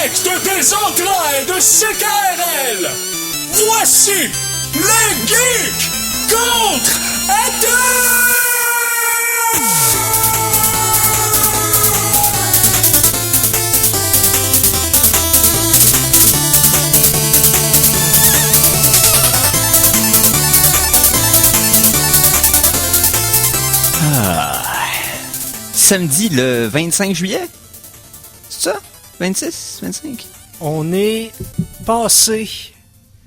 direct des entrailles de CKRL, voici les Geeks contre-attaque! Samedi le 25 juillet? C'est ça? 26? 25? On est passé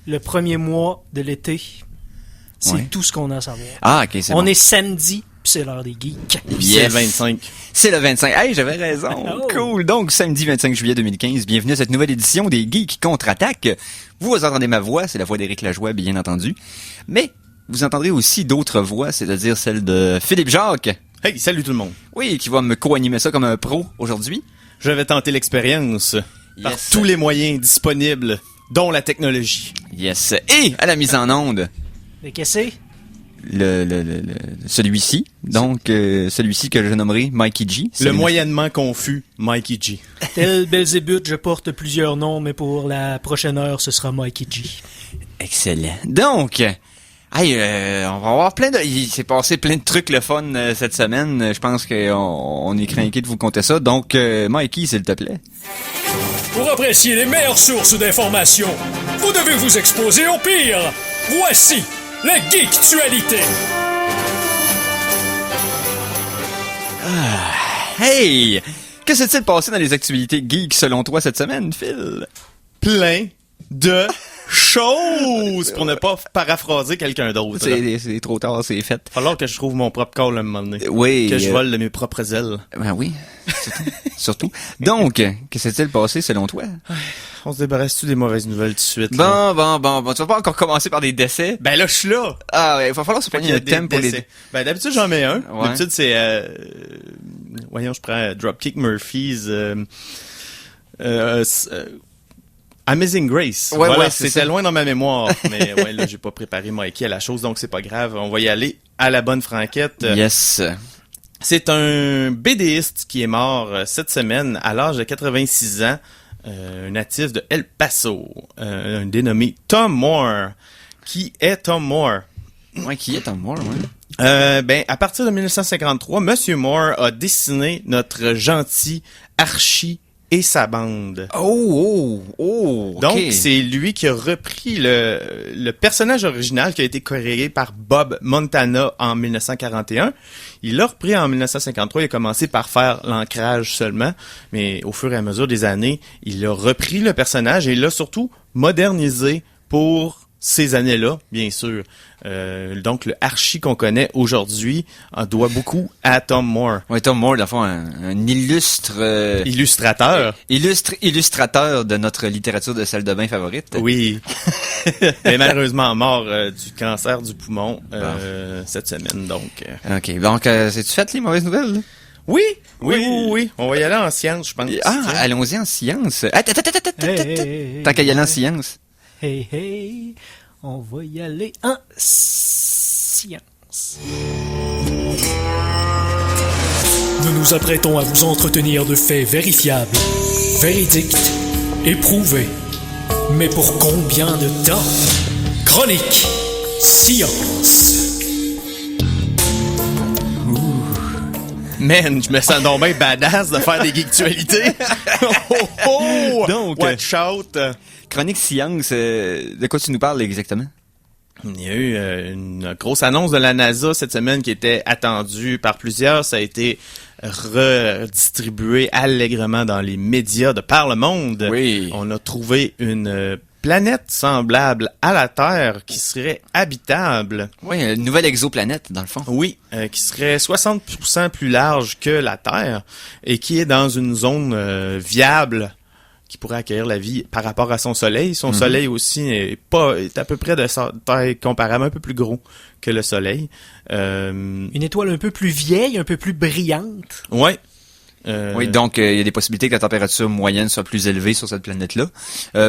le premier mois de l'été. C'est tout ce qu'on a à savoir. Ah, ok, c'est bon. On est samedi, puis c'est l'heure des geeks. Yes. C'est le 25. C'est le 25. Hey, j'avais raison. Oh. Cool. Donc, samedi 25 juillet 2015, bienvenue à cette nouvelle édition des Geeks contre-attaque. Vous entendez ma voix, c'est la voix d'Éric Lajoie, bien entendu. Mais, vous entendrez aussi d'autres voix, c'est-à-dire celle de Philippe Jacques. Hey, salut tout le monde. Oui, qui va me co-animer ça comme un pro aujourd'hui. Je vais tenter l'expérience par Yes. tous les moyens disponibles, dont la technologie. Yes. Et, à la mise en onde, Mais qu'est-ce que c'est? celui-ci. Donc, celui-ci que je nommerai Mikey G. Le moyennement confus Mikey G. Tel Belzébuth, je porte plusieurs noms, mais pour la prochaine heure, ce sera Mikey G. Excellent. Donc, hey, on va avoir il s'est passé plein de trucs le fun cette semaine. Je pense qu'on est craqué de vous compter ça. Donc, Mikey, s'il te plaît. Pour apprécier les meilleures sources d'informations, vous devez vous exposer au pire. Voici les Geektualités. Hey! Que s'est-il passé dans les actualités geeks selon toi cette semaine, Phil? Plein de choses, pour ne pas paraphraser quelqu'un d'autre. C'est trop tard, c'est fait. Falloir que je trouve mon propre call un moment donné. Oui. Que je vole de mes propres ailes. Ben oui, surtout. Donc, que s'est-il passé selon toi? On se débarrasse-tu des mauvaises nouvelles tout de suite? Bon. Tu vas pas encore commencer par des décès? Ben là, je suis là. Ah ouais, il va falloir se prendre un thème pour les... décès. Ben d'habitude, j'en mets un. Ouais. D'habitude, c'est... voyons, je prends Dropkick Murphys... Amazing Grace. Ouais, voilà, c'est c'était ça. loin dans ma mémoire. Mais ouais, là, j'ai pas préparé Mikey à la chose, donc c'est pas grave. On va y aller à la bonne franquette. Yes. C'est un BDiste qui est mort cette semaine à l'âge de 86 ans. Un natif de El Paso. Un dénommé Tom Moore. Qui est Tom Moore? Ouais, qui est Tom Moore, ouais? Ben, à partir de 1953, Monsieur Moore a dessiné notre gentil Archie et sa bande. Oh, Donc, ok. c'est lui qui a repris le personnage original qui a été créé par Bob Montana en 1941. Il l'a repris en 1953. Il a commencé par faire l'ancrage seulement, mais au fur et à mesure des années, il a repris le personnage et il l'a surtout modernisé pour ces années-là, bien sûr. Donc, le Archie qu'on connaît aujourd'hui en doit beaucoup à Tom Moore. Ouais, Tom Moore, dans le fond, un illustre... Illustrateur. Illustrateur de notre littérature de salle de bain favorite. Oui. Mais malheureusement mort du cancer du poumon cette semaine, donc... Ok, donc, c'est-tu fait les mauvaises nouvelles, là? Oui. On va y aller en science, je pense. Ah, allons-y en science. Attends. Tant qu'à y aller en science. Hey, on va y aller en science. Nous nous apprêtons à vous entretenir de faits vérifiables, véridiques, éprouvés. Mais pour combien de temps? Chronique Science. Man, je me sens donc bien badass de faire des geektualités. Donc, watch out. Chronique science, de quoi tu nous parles exactement? Il y a eu une grosse annonce de la NASA cette semaine qui était attendue par plusieurs. Ça a été redistribué allègrement dans les médias de par le monde. Oui. On a trouvé une planète semblable à la Terre qui serait habitable. Oui, une nouvelle exoplanète, dans le fond. Oui, qui serait 60% plus large que la Terre et qui est dans une zone viable qui pourrait accueillir la vie par rapport à son Soleil. Son Soleil aussi est à peu près de sa taille comparable, un peu plus gros que le Soleil. Une étoile un peu plus vieille, un peu plus brillante. Ouais. Oui, donc il y a des possibilités que la température moyenne soit plus élevée sur cette planète-là.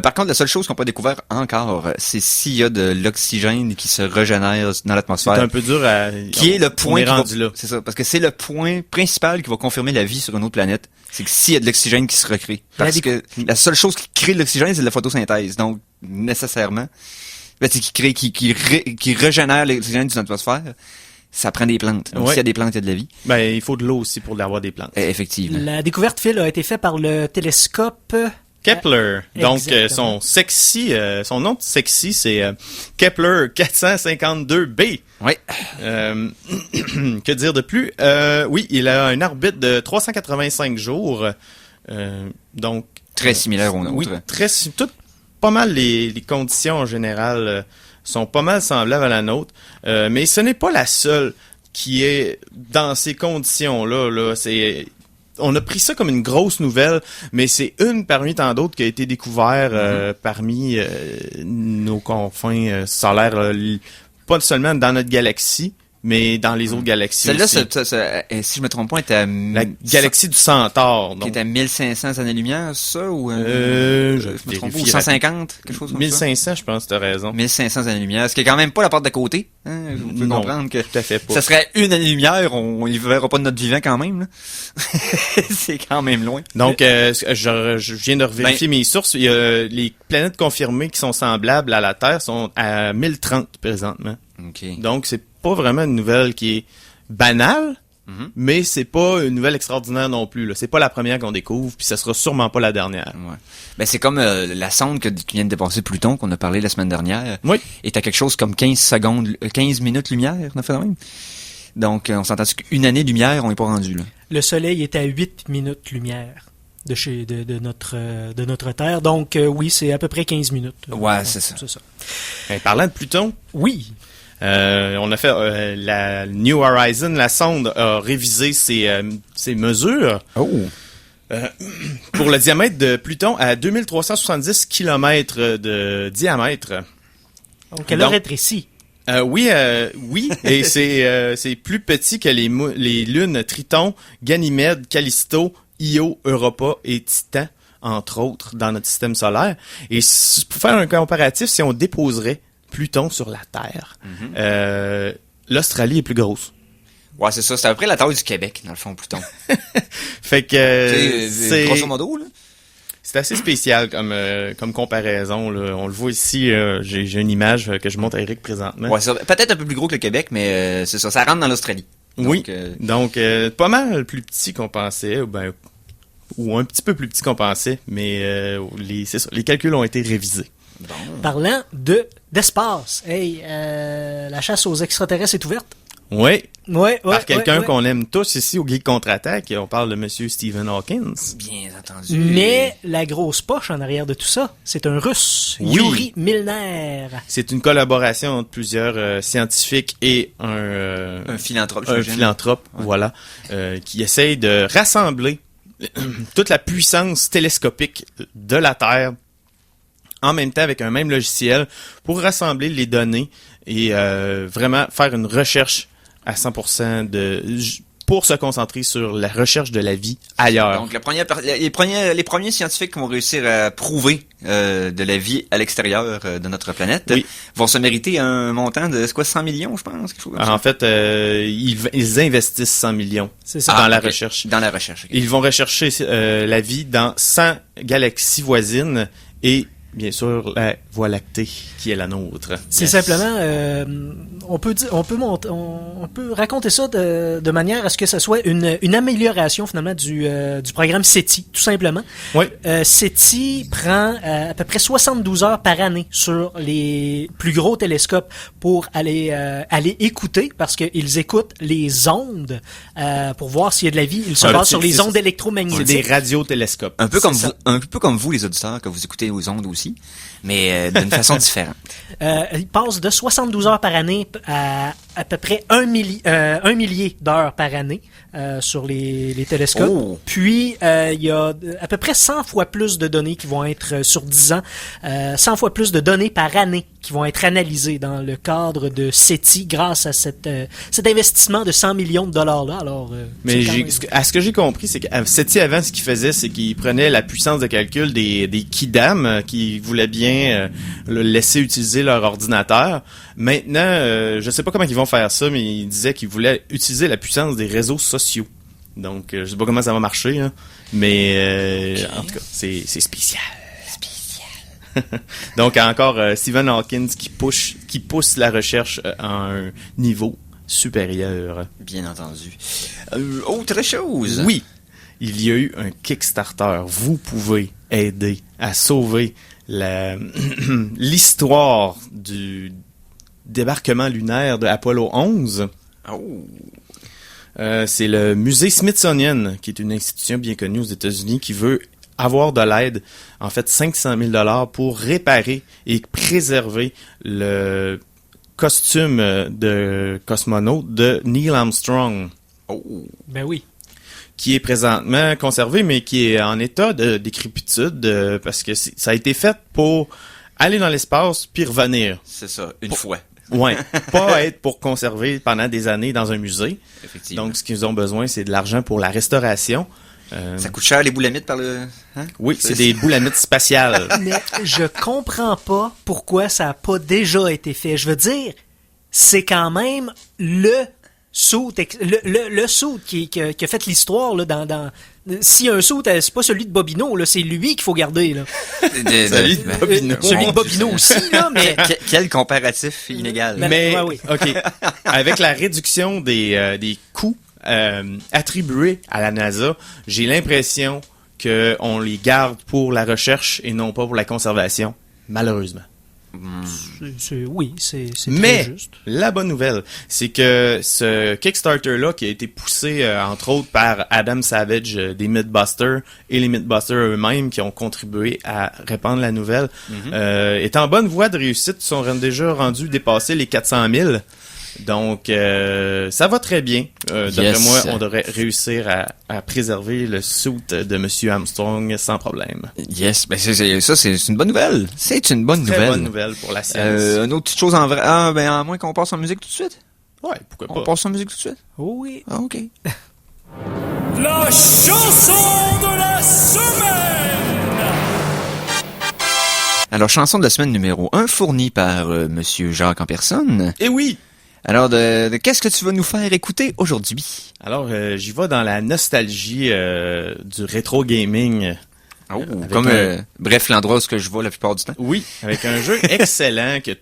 Par contre, la seule chose qu'on n'a pas découvert encore, c'est s'il y a de l'oxygène qui se régénère dans l'atmosphère. C'est un peu dur à... Qui est le point qui rendu là. C'est ça, parce que c'est le point principal qui va confirmer la vie sur une autre planète. C'est que s'il y a de l'oxygène qui se recrée. Parce que la seule chose qui crée de l'oxygène, c'est de la photosynthèse. Donc, nécessairement, qui régénère l'oxygène d'une atmosphère, ça prend des plantes. Donc, s'il y a des plantes, il y a de la vie. Ben, il faut de l'eau aussi pour avoir des plantes. Effectivement. La découverte, Phil, a été faite par le télescope Kepler. Donc, Exactement. son nom sexy, c'est Kepler 452b. Oui. Que dire de plus? Oui, il a une orbite de 385 jours. Donc, Très similaire au nôtre. oui, pas mal les conditions en général sont pas mal semblables à la nôtre. Mais ce n'est pas la seule qui est dans ces conditions-là. Là. On a pris ça comme une grosse nouvelle, mais c'est une parmi tant d'autres qui a été découvert parmi nos confins solaires, pas seulement dans notre galaxie, mais dans les autres galaxies Celle-là, aussi. si je me trompe pas, est à... La galaxie du Centaure. Qui Donc, est à 1500 années-lumière, ça, ou... je me trompe pas, ou vérifie 150, quelque chose comme 1500, je pense, t'as raison. ça. 1500 années-lumière, ce qui est quand même pas la porte d'à côté. Hein? Vous pouvez Non, comprendre que tout à fait pas. ça serait une année-lumière, on y verra pas de notre vivant quand même. Là. C'est quand même loin. Donc, je viens de revérifier mes sources. Il y a les planètes confirmées qui sont semblables à la Terre sont à 1030 présentement. OK. Donc, c'est pas vraiment une nouvelle qui est banale, mais c'est pas une nouvelle extraordinaire non plus. Là. C'est pas la première qu'on découvre, puis ça sera sûrement pas la dernière. Ouais. Ben, c'est comme la sonde qui vient de dépasser Pluton, qu'on a parlé la semaine dernière. Oui. Est à quelque chose comme 15 minutes lumière, on a fait de même. Donc, on s'entend qu'une année lumière, on n'est pas rendu, là. Le Soleil est à 8 minutes lumière de notre Terre. Donc, oui, c'est à peu près 15 minutes. Ouais, c'est ça. C'est ça. Parlant de Pluton, Oui. on a fait la New Horizon, la sonde a révisé ses mesures. Oh! Pour le diamètre de Pluton à 2370 km de diamètre. Donc, elle a rétréci. Oui, et c'est plus petit que les lunes Triton, Ganymède, Callisto, Io, Europa et Titan, entre autres, dans notre système solaire. Et pour faire un comparatif, si on déposerait Pluton sur la Terre, l'Australie est plus grosse. Ouais, c'est ça. C'est à peu près la taille du Québec, dans le fond, Pluton. Fait que c'est grosso modo, là. c'est assez spécial comme comparaison. Là. On le voit ici, j'ai une image que je montre à Eric présentement. Ouais, ça, peut-être un peu plus gros que le Québec, mais c'est ça. Ça rentre dans l'Australie. Oui. Donc, Donc, pas mal plus petit qu'on pensait, ou un petit peu plus petit qu'on pensait, mais c'est ça, les calculs ont été révisés. bon. Parlant d'espace, hey, la chasse aux extraterrestres est ouverte? Oui, Ouais, par quelqu'un ouais. qu'on aime tous ici au Geek Contre-Attaque, on parle de Monsieur Stephen Hawking. Bien entendu. Mais la grosse poche en arrière de tout ça, c'est un Russe, Oui. Yuri Milner. C'est une collaboration entre plusieurs scientifiques et Un philanthrope, un j'imagine. philanthrope, voilà, qui essaye de rassembler toute la puissance télescopique de la Terre en même temps avec un même logiciel pour rassembler les données et vraiment faire une recherche à 100% pour se concentrer sur la recherche de la vie ailleurs. Donc, les premiers scientifiques qui vont réussir à prouver de la vie à l'extérieur de notre planète Oui. vont se mériter un montant de, c'est quoi, 100 millions, je pense? Quelque chose comme ça? En fait, ils investissent 100 millions C'est ça. dans la ok. recherche. Dans la recherche, ok. Ils vont rechercher la vie dans 100 galaxies voisines et, bien sûr, la Voie lactée qui est la nôtre. C'est simplement, on peut raconter ça de manière à ce que ce soit une amélioration finalement du programme SETI, tout simplement. Oui. SETI prend à peu près 72 heures par année sur les plus gros télescopes pour aller écouter, parce qu'ils écoutent les ondes pour voir s'il y a de la vie. Ils se basent sur les ondes C'est des électromagnétiques. radiotélescopes. Un peu comme C'est vous, un peu comme vous, les auditeurs, que vous écoutez aux ondes aussi, mais d'une façon différente. Ils passent de 72 heures par année à peu près 1 millier d'heures par année sur les télescopes. Oh. Puis, il y a à peu près 100 fois plus de données qui vont être sur 10 ans, 100 fois plus de données par année qui vont être analysées dans le cadre de SETI grâce à cet investissement de 100 millions de dollars-là. Alors, Mais c'est quand même- à ce que j'ai compris, c'est que SETI avant, ce qu'il faisait, c'est qu'il prenait la puissance de calcul des kidam qui voulaient bien le laisser utiliser leur ordinateur. Maintenant, je sais pas comment ils vont faire ça, mais ils disaient qu'ils voulaient utiliser la puissance des réseaux sociaux. Donc, je sais pas comment ça va marcher, hein, mais en tout cas, c'est spécial. Donc, encore Stephen Hawking qui pousse la recherche à un niveau supérieur. Bien entendu. Autre chose. Oui, il y a eu un Kickstarter. Vous pouvez aider à sauver l'histoire du débarquement lunaire de Apollo 11. Oh. C'est le musée Smithsonian, qui est une institution bien connue aux États-Unis, qui veut avoir de l'aide, en fait 500 000 $ pour réparer et préserver le costume de cosmonaute de Neil Armstrong, Ben oui. qui est présentement conservé, mais qui est en état de décrépitude, parce que ça a été fait pour aller dans l'espace puis revenir. C'est ça, une fois. Ouais, pas être pour conserver pendant des années dans un musée. Effectivement. Donc, ce qu'ils ont besoin, c'est de l'argent pour la restauration. Ça coûte cher les boulamites par le... Hein? Oui, c'est des boulamites spatiales. Mais je comprends pas pourquoi ça a pas déjà été fait. Je veux dire, c'est quand même le suit qui a fait l'histoire là dans si un suit, c'est pas celui de Bobino là, c'est lui qu'il faut garder là. Celui de Bobino. Celui de Bobino aussi là, mais Quel comparatif inégal. Mais, ouais, oui. OK, avec la réduction des coûts attribués à la NASA, j'ai l'impression qu'on les garde pour la recherche et non pas pour la conservation, malheureusement. oui, c'est Mais très juste. la bonne nouvelle, c'est que ce Kickstarter-là, qui a été poussé entre autres par Adam Savage des Mythbusters et les Mythbusters eux-mêmes qui ont contribué à répandre la nouvelle, est en bonne voie de réussite. Ils sont déjà rendus dépasser les 400 000. Donc, ça va très bien. D'après Yes. moi, on devrait réussir à préserver le suit de Monsieur Armstrong sans problème. Yes, ben c'est une bonne nouvelle. C'est une bonne Très nouvelle. bonne nouvelle pour la science. Une autre petite chose en vrai. Ah, ben à moins qu'on passe en musique tout de suite. Ouais, pourquoi On pas. passe en musique tout de suite. Oh oui. Ah, ok. La chanson de la semaine! Alors, chanson de la semaine numéro 1, fournie par Monsieur Jacques en personne. Et oui! Alors, de qu'est-ce que tu vas nous faire écouter aujourd'hui? Alors, j'y vais dans la nostalgie du rétro gaming. Oh, Avec comme, un- bref, l'endroit où ce que je vais la plupart du temps. Oui, avec un jeu excellent que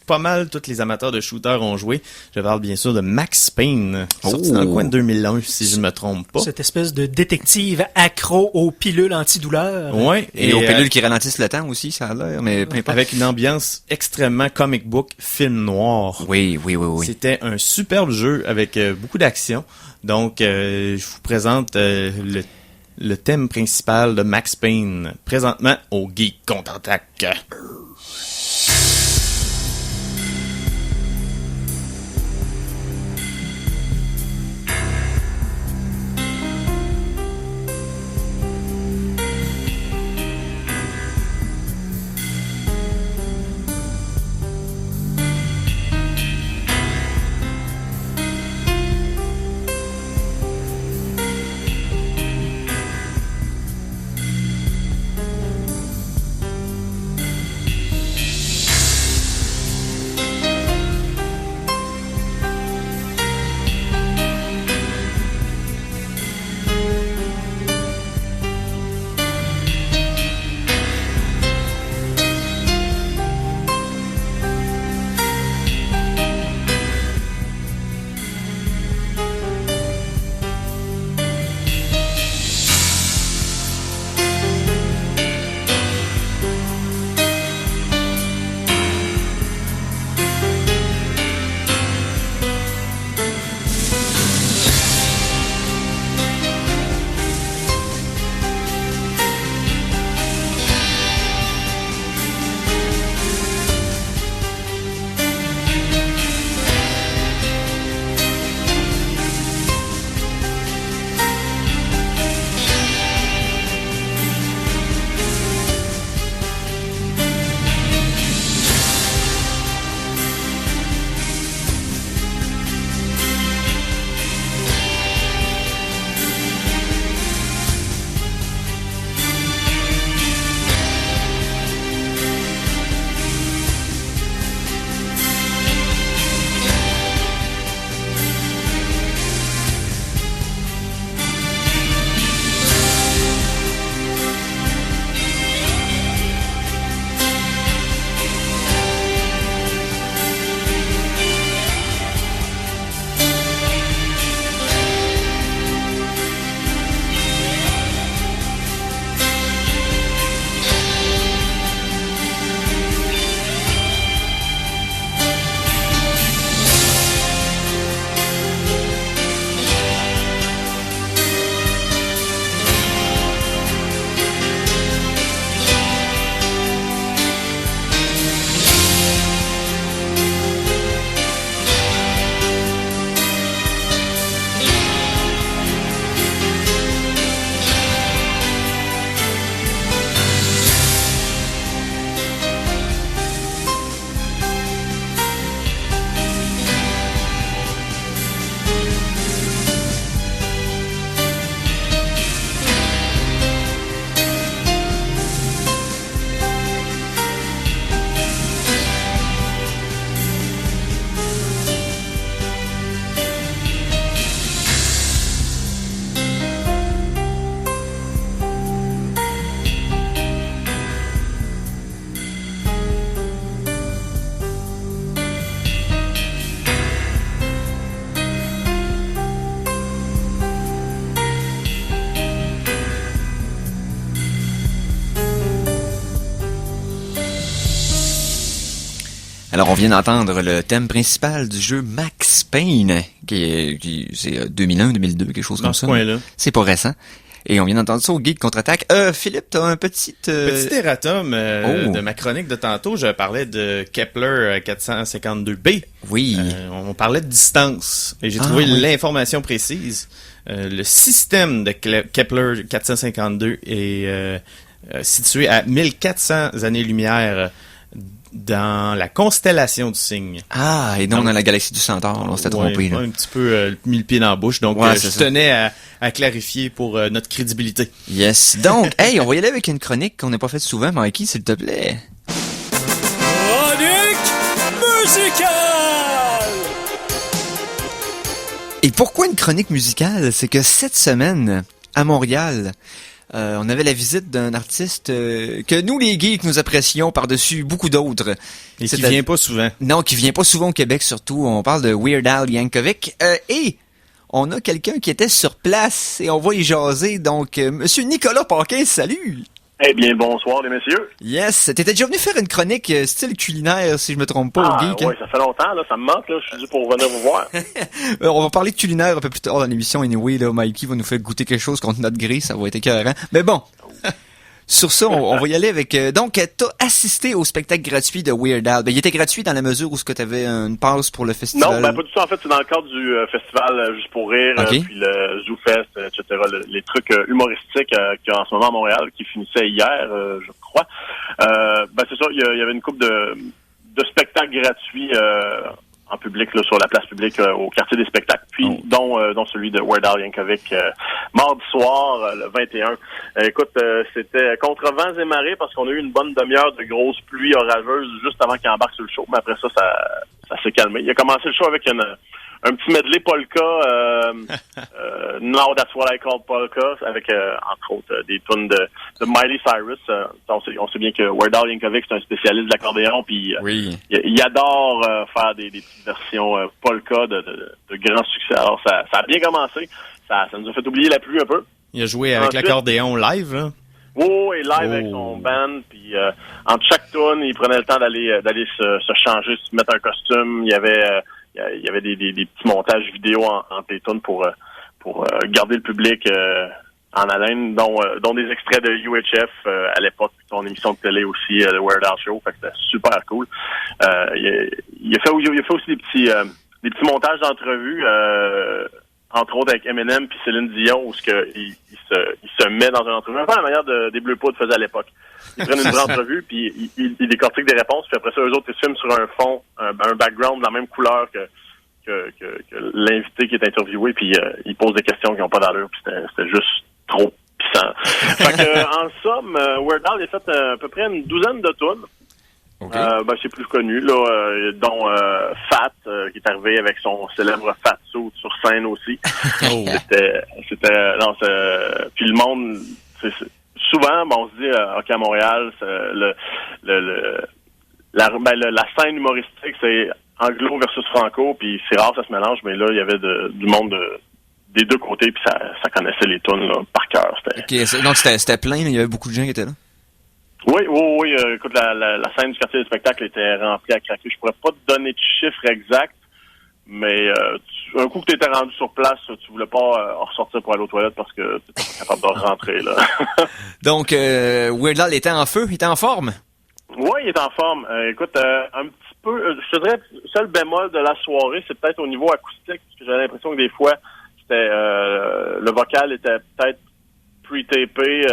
pas mal tous les amateurs de shooters ont joué. Je parle bien sûr de Max Payne, sorti dans le coin de 2001, si je ne me trompe pas. Cette espèce de détective accro aux pilules antidouleurs. Ouais, Et aux pilules qui ralentissent le temps aussi, ça a l'air, mais peu importe. avec une ambiance extrêmement comic book, film noir. Oui. C'était un superbe jeu avec beaucoup d'action. Donc, je vous présente le thème principal de Max Payne, présentement au Geek Contre-Attaque. Alors, on vient d'entendre le thème principal du jeu Max Payne, qui c'est 2001-2002, quelque chose Dans comme ce ça. coin-là. C'est pas récent. Et on vient d'entendre ça au Geek Contre-Attaque. Philippe, t'as un petit erratum Oh. de ma chronique de tantôt. Je parlais de Kepler 452b. Oui. On parlait de distance. Et j'ai trouvé oui. l'information précise. Le système de Kepler 452 est situé à 1400 années-lumière dans la constellation du Cygne. Ah, et non dans la galaxie du Centaure, on s'était trompé. Là. Un petit peu mis le pied dans la bouche. Donc, Ouais, je tenais à clarifier pour notre crédibilité. Yes. Donc, hey, on va y aller avec une chronique qu'on n'a pas faite souvent, Mikey, s'il te plaît. Chronique musicale! Et pourquoi une chronique musicale? C'est que cette semaine, à Montréal, on avait la visite d'un artiste que nous, les geeks, nous apprécions par-dessus beaucoup d'autres. Et qui vient pas souvent. Non, qui vient pas souvent au Québec, surtout. On parle de Weird Al Yankovic. Et on a quelqu'un qui était sur place et on va y jaser. Donc, Monsieur Nicolas Paquin, salut! Eh bien, bonsoir les messieurs. Yes! T'étais déjà venu faire une chronique style culinaire, si je me trompe pas, au geek. Oui, ça fait longtemps, là, ça me manque, là, je suis dû pour venir vous voir. On va parler de culinaire un peu plus tard dans l'émission. Anyway, là, Mikey va nous faire goûter quelque chose contre notre grille, ça va être écœurant. Mais bon, sur ça, on va y aller avec... donc, t'as assisté au spectacle gratuit de Weird Al. Ben, il était gratuit dans la mesure où tu avais une passe pour le festival. Non, ben pas du tout. En fait, c'est dans le cadre du festival Juste pour rire, Okay. puis le ZooFest, etc. Les trucs humoristiques qu'il y a en ce moment à Montréal, qui finissaient hier, je crois. Ben c'est ça, il y avait une couple de spectacles gratuits en public, là, sur la place publique au quartier des spectacles, puis dont celui de Weird Al Yankovic mardi soir, le 21. Écoute, c'était contre vents et marées parce qu'on a eu une bonne demi-heure de grosses pluies orageuses juste avant qu'il embarque sur le show, mais après ça s'est calmé. Il a commencé le show avec un petit medley polka, Now That's What I Call Polka, avec entre autres des tunes de Miley Cyrus. On sait bien que Weird Al Yankovic c'est un spécialiste de l'accordéon, puis Oui. il adore faire des petites versions polka de grands succès. Alors ça a bien commencé, ça nous a fait oublier la pluie un peu. Il a joué avec Ensuite, l'accordéon live, là. et live avec son band, puis entre chaque tune, il prenait le temps d'aller se changer, se mettre un costume. Il y avait des petits montages vidéo entre les tunes pour garder le public en haleine, dont des extraits de UHF à l'époque, son émission de télé aussi, le Weird Al Show, fait que c'était super cool. Il a fait aussi des petits montages d'entrevues, entre autres avec Eminem puis Céline Dion, où il se met dans une entrevue, un peu à la manière des Bleus Poudres faisaient à l'époque. Ils prennent une vraie entrevue, puis ils décortiquent des réponses, puis après ça, eux autres, ils filment sur un fond, un background de la même couleur que l'invité qui est interviewé, puis il pose des questions qui n'ont pas d'allure, puis c'était juste trop puissant. Fait que, en somme, Weird Al a fait à peu près une douzaine de tunes. Okay. C'est plus connu, là, dont Fat, qui est arrivé avec son célèbre Fat Suit sur scène aussi. Puis le monde, souvent, on se dit, OK, à Montréal, la scène humoristique, c'est anglo versus franco, puis c'est rare que ça se mélange, mais là, il y avait du monde des deux côtés, puis ça connaissait les tunes là, par cœur. Donc c'était plein, il y avait beaucoup de gens qui étaient là. Oui. Écoute, la scène du quartier des spectacles était remplie à craquer. Je pourrais pas te donner de chiffre exact, mais un coup que tu étais rendu sur place, tu voulais pas ressortir pour aller aux toilettes parce que tu étais pas capable de rentrer, là. Donc, Weird Al était en feu, il était en forme? Oui, il est en forme. Écoute, un petit peu, je te dirais, le seul bémol de la soirée, c'est peut-être au niveau acoustique, parce que j'avais l'impression que des fois, le vocal était peut-être pre-tapé,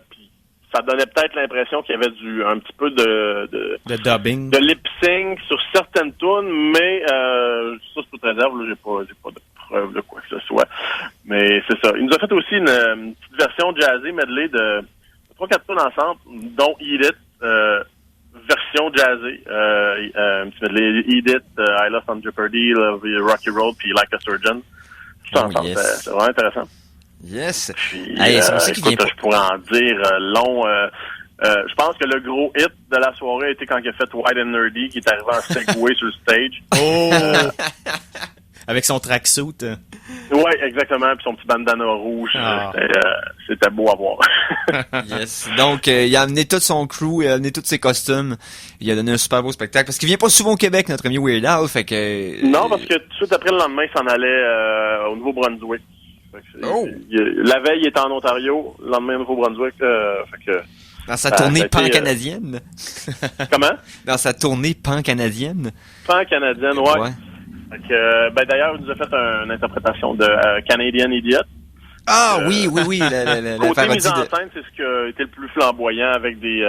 puis ça donnait peut-être l'impression qu'il y avait un petit peu de dubbing, de lip-sync sur certaines tunes, mais ça c'est toute réserve, là, j'ai pas de preuve de quoi que ce soit. Mais c'est ça. Il nous a fait aussi une petite version jazzée medley de 3-4 tunes ensemble, dont Eat It, version jazzée, un petit medley Eat It, I Lost on Jeopardy, Rocky Road, puis Like a Surgeon. Tout ça ensemble, c'est vraiment intéressant. Yes. Puis, écoute, je pourrais en dire long. Je pense que le gros hit de la soirée a été quand il a fait White and Nerdy, qui est arrivé en Segway sur le stage. Avec son tracksuit. Oui, exactement. Puis son petit bandana rouge. C'était beau à voir. Yes. Donc, il a amené tout son crew, il a amené tous ses costumes. Il a donné un super beau spectacle. Parce qu'il vient pas souvent au Québec, notre ami Weird Al, fait que... Non, parce que tout de suite après le lendemain, il s'en allait au Nouveau-Brunswick. La veille, il était en Ontario. Le lendemain, au Nouveau-Brunswick. Fait que... Dans sa tournée pan-canadienne. Comment? Dans sa tournée pan-canadienne. Pan-canadienne, ouais. Fait que, d'ailleurs, il nous a fait une interprétation de Canadian Idiot. Ah oui, la côté parodie mise en scène, c'est ce qui a été le plus flamboyant avec des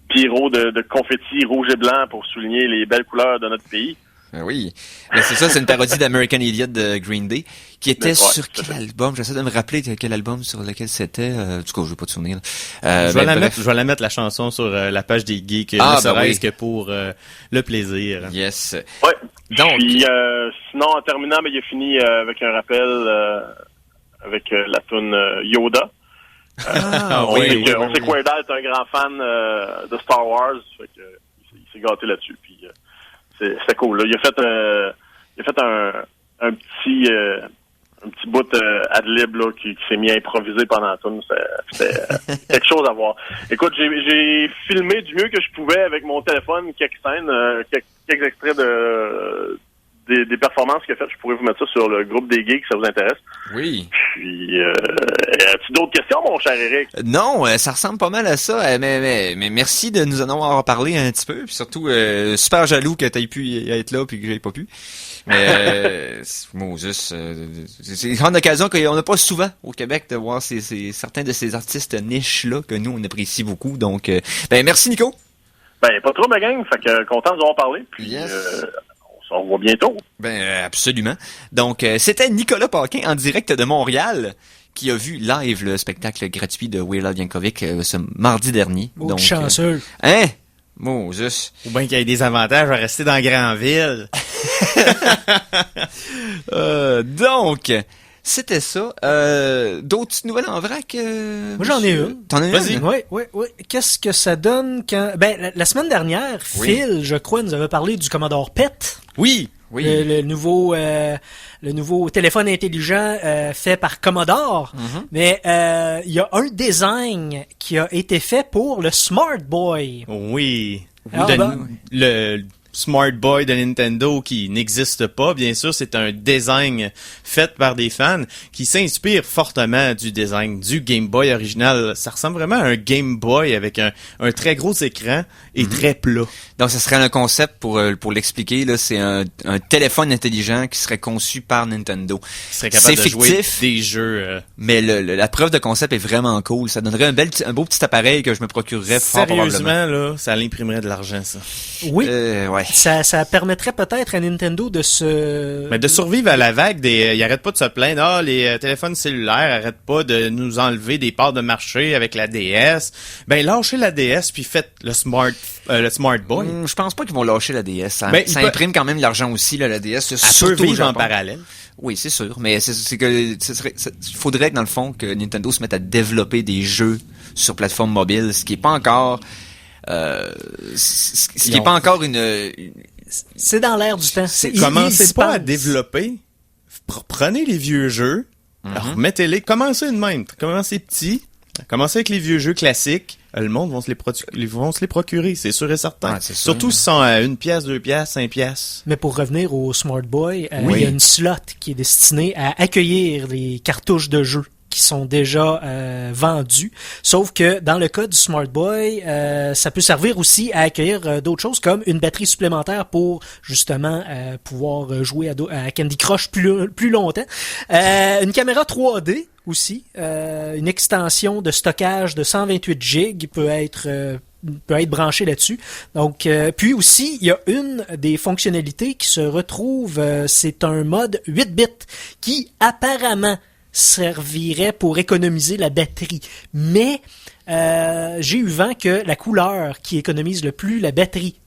pyros de confettis rouge et blanc pour souligner les belles couleurs de notre pays. Oui, mais c'est ça, c'est une parodie d'American Idiot de Green Day, qui était sur quel album? J'essaie de me rappeler quel album sur lequel c'était. Du coup, je vais pas te souvenir. Je vais la mettre la chanson sur la page des geeks, ne serait-ce que pour le plaisir. Yes. Ouais. Donc. Puis, sinon, en terminant, il a fini avec un rappel avec la tune Yoda. On sait que Weird Al est un grand fan de Star Wars, fait que il s'est gâté là-dessus. Puis c'est cool. Là. Il a fait un petit bout ad-lib là, qui s'est mis à improviser pendant la tune. C'était quelque chose à voir. Écoute, j'ai filmé du mieux que je pouvais avec mon téléphone quelques scènes, quelques extraits des performances qu'il a faites. Je pourrais vous mettre ça sur le groupe des geeks si ça vous intéresse. Oui. Puis, as-tu d'autres questions, mon cher Eric? Non, ça ressemble pas mal à ça, mais merci de nous en avoir parlé un petit peu, puis surtout super jaloux que t'aies pu être là puis que j'aie pas pu. Mais c'est une grande occasion qu'on n'a pas souvent au Québec de voir certains de ces artistes niches là que nous on apprécie beaucoup. Donc, merci Nico. Pas trop ma gang, fait que content de vous avoir parlé. Puis, yes. On se revoit bientôt. Absolument. Donc, c'était Nicolas Paquin en direct de Montréal qui a vu live le spectacle gratuit de Weird Al Yankovic ce mardi dernier. Donc, chanceux. Moses. Ou bien qu'il y ait des avantages à rester dans Grandville. Donc, c'était ça. D'autres nouvelles en vrac? Moi, j'en ai une. T'en as une? Vas-y. Oui. Qu'est-ce que ça donne quand... la semaine dernière, Phil, je crois, nous avait parlé du Commodore PET. Oui. Le nouveau téléphone intelligent fait par Commodore. Mm-hmm. Mais il y a un design qui a été fait pour le Smart Boy. Oui. Le Smart Boy de Nintendo qui n'existe pas, bien sûr, c'est un design fait par des fans qui s'inspire fortement du design du Game Boy original. Ça ressemble vraiment à un Game Boy avec un très gros écran et très plat. Donc, ce serait un concept pour l'expliquer, là, c'est un téléphone intelligent qui serait conçu par Nintendo. Qui serait capable de jouer des jeux. Mais la preuve de concept est vraiment cool. Ça donnerait un beau petit appareil que je me procurerais fort probablement. Sérieusement, là, ça l'imprimerait de l'argent, ça. Oui. Ouais. Ça permettrait peut-être à Nintendo de survivre à la vague il arrête pas de se plaindre, les téléphones cellulaires arrêtent pas de nous enlever des parts de marché avec la DS. Lâchez la DS puis faites le Smart Boy. Je pense pas qu'ils vont lâcher la DS. Ça imprime quand même de l'argent aussi, là, la DS. Elle peut vivre en parallèle. Oui, c'est sûr, mais c'est que il faudrait que dans le fond que Nintendo se mette à développer des jeux sur plateforme mobile, ce qui est pas encore c'est dans l'air du temps. Commencez pas à développer. Prenez les vieux jeux, remettez-les. Commencez de même. Commencez petit. Commencez avec les vieux jeux classiques. Le monde vont se les procurer, c'est sûr et certain. C'est surtout si sont à 1 pièce, 2 pièces, 5 pièces. Mais pour revenir au Smart Boy, il y a une slot qui est destinée à accueillir les cartouches de jeux qui sont déjà vendus. Sauf que dans le cas du Smart Boy, ça peut servir aussi à accueillir d'autres choses comme une batterie supplémentaire pour justement pouvoir jouer à Candy Crush plus longtemps. Une caméra 3D aussi, une extension de stockage de 128 GB peut être branché là-dessus. Donc, puis aussi, il y a une des fonctionnalités qui se retrouve, c'est un mode 8 bits qui apparemment servirait pour économiser la batterie. Mais j'ai eu vent que la couleur qui économise le plus la batterie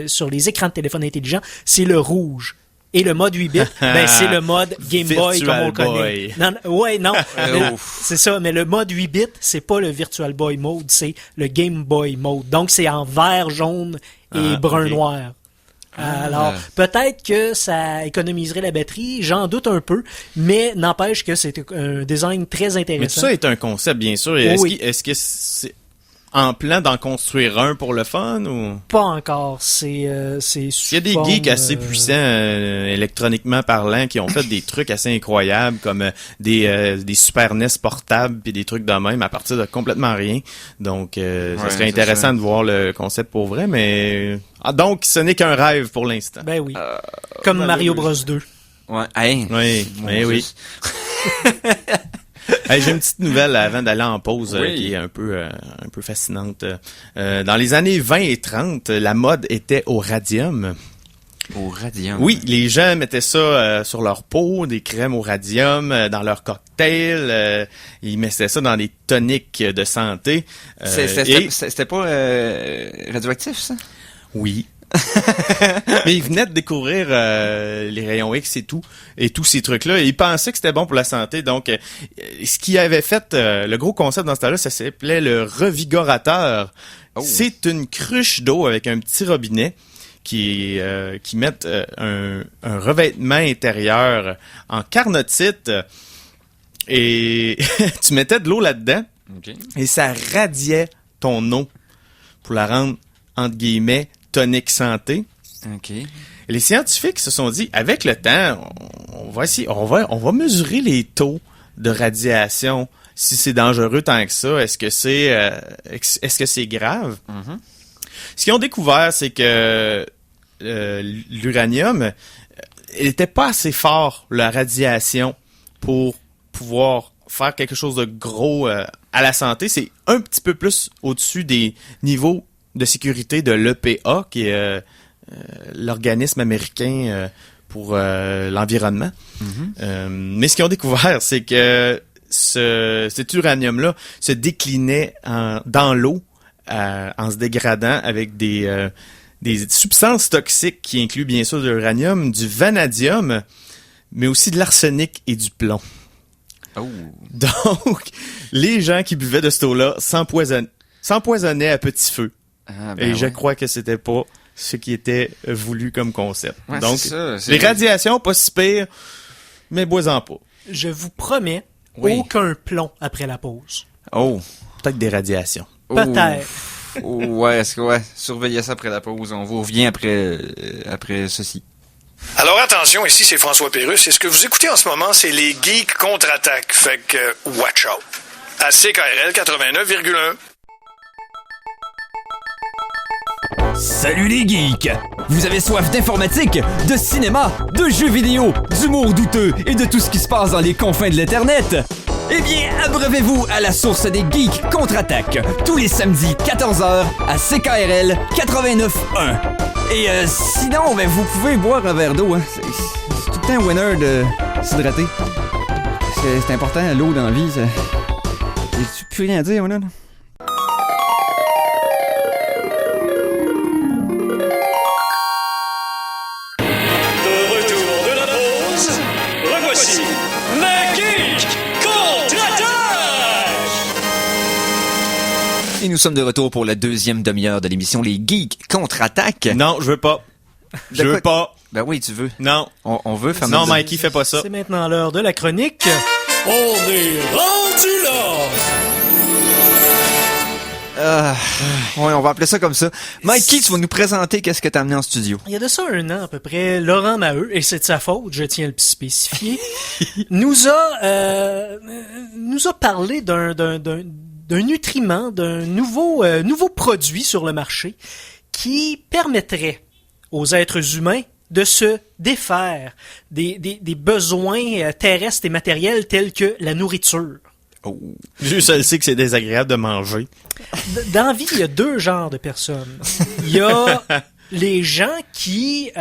sur les écrans de téléphone intelligent, c'est le rouge. Et le mode 8 bits, c'est le mode Game Boy comme on le connaît. Non. C'est ça, mais le mode 8 bits, c'est pas le Virtual Boy mode, c'est le Game Boy mode. Donc c'est en vert, jaune et brun-noir. Alors, peut-être que ça économiserait la batterie, j'en doute un peu, mais n'empêche que c'est un design très intéressant. Mais tout ça est un concept, bien sûr. Et est-ce que c'est en plan d'en construire un pour le fun ou pas encore? C'est il y a des geeks assez puissants électroniquement parlant qui ont fait des trucs assez incroyables comme des Super NES portables puis des trucs de même à partir de complètement rien. Donc ça serait intéressant de voir le concept pour vrai, mais donc ce n'est qu'un rêve pour l'instant. Ben oui. Comme Mario Bros 2. Ouais. Hey. Oui, mais oui. Hey, j'ai une petite nouvelle avant d'aller en pause qui est un peu fascinante. Dans les années 20 et 30, la mode était au radium. Au radium? Oui, les gens mettaient ça sur leur peau, des crèmes au radium, dans leurs cocktails. Ils mettaient ça dans des toniques de santé. C'était pas radioactif, ça? Oui. Mais ils venaient de découvrir les rayons X et tous ces trucs-là, et ils pensaient que c'était bon pour la santé. Donc, ce qui avait fait le gros concept dans ce temps-là, ça s'appelait le revigorateur. Oh. C'est une cruche d'eau avec un petit robinet qui mettent un revêtement intérieur en carnotite, et tu mettais de l'eau là-dedans, et ça radiait ton eau pour la rendre, entre guillemets, tonique santé. OK. Et les scientifiques se sont dit, avec le temps, on va mesurer les taux de radiation, si c'est dangereux tant que ça, est-ce que c'est grave? Mm-hmm. Ce qu'ils ont découvert, c'est que l'uranium n'était pas assez fort, la radiation, pour pouvoir faire quelque chose de gros à la santé. C'est un petit peu plus au-dessus des niveaux de sécurité de l'EPA, qui est l'organisme américain pour l'environnement. Mm-hmm. Mais ce qu'ils ont découvert, c'est que cet uranium-là se déclinait dans l'eau en se dégradant avec des substances toxiques qui incluent bien sûr de l'uranium, du vanadium, mais aussi de l'arsenic et du plomb. Oh. Donc, les gens qui buvaient de cette eau-là s'empoisonnaient à petit feu. Et je crois que c'était pas ce qui était voulu comme concept. Ouais, donc, les radiations, pas si pire, mais bois-en pas. Je vous promets, aucun plomb après la pause. Oh. Peut-être des radiations. Peut-être. Surveillez ça après la pause. On vous revient après ceci. Alors attention, ici c'est François Pérusse, et ce que vous écoutez en ce moment, c'est les Geeks contre-attaque. Fait que, watch out. À CKRL 89,1. Salut les geeks! Vous avez soif d'informatique, de cinéma, de jeux vidéo, d'humour douteux et de tout ce qui se passe dans les confins de l'Internet? Eh bien, abreuvez-vous à la source des Geeks contre-attaque, tous les samedis 14h à CKRL 89.1. Et sinon, vous pouvez boire un verre d'eau, hein. C'est tout le temps un winner de s'hydrater. C'est important, l'eau dans la vie, j'ai plus rien à dire, là. Et nous sommes de retour pour la deuxième demi-heure de l'émission Les Geeks contre-attaque. Non, je veux pas. Je veux pas. Ben oui, tu veux. Non. On veut faire non, Mikey, fais pas ça. C'est maintenant l'heure de la chronique. On est rendu là! Ouais, on va appeler ça comme ça. Mikey, tu vas nous présenter qu'est-ce que t'as amené en studio. Il y a de ça 1 an à peu près, Laurent Maheu, et c'est de sa faute, je tiens à le spécifier, nous a parlé d'un nutriment, d'un nouveau produit sur le marché qui permettrait aux êtres humains de se défaire des besoins terrestres et matériels tels que la nourriture. Oh. Juste, elle sait que c'est désagréable de manger. Dans la vie, il y a 2 genres de personnes. Il y a les gens qui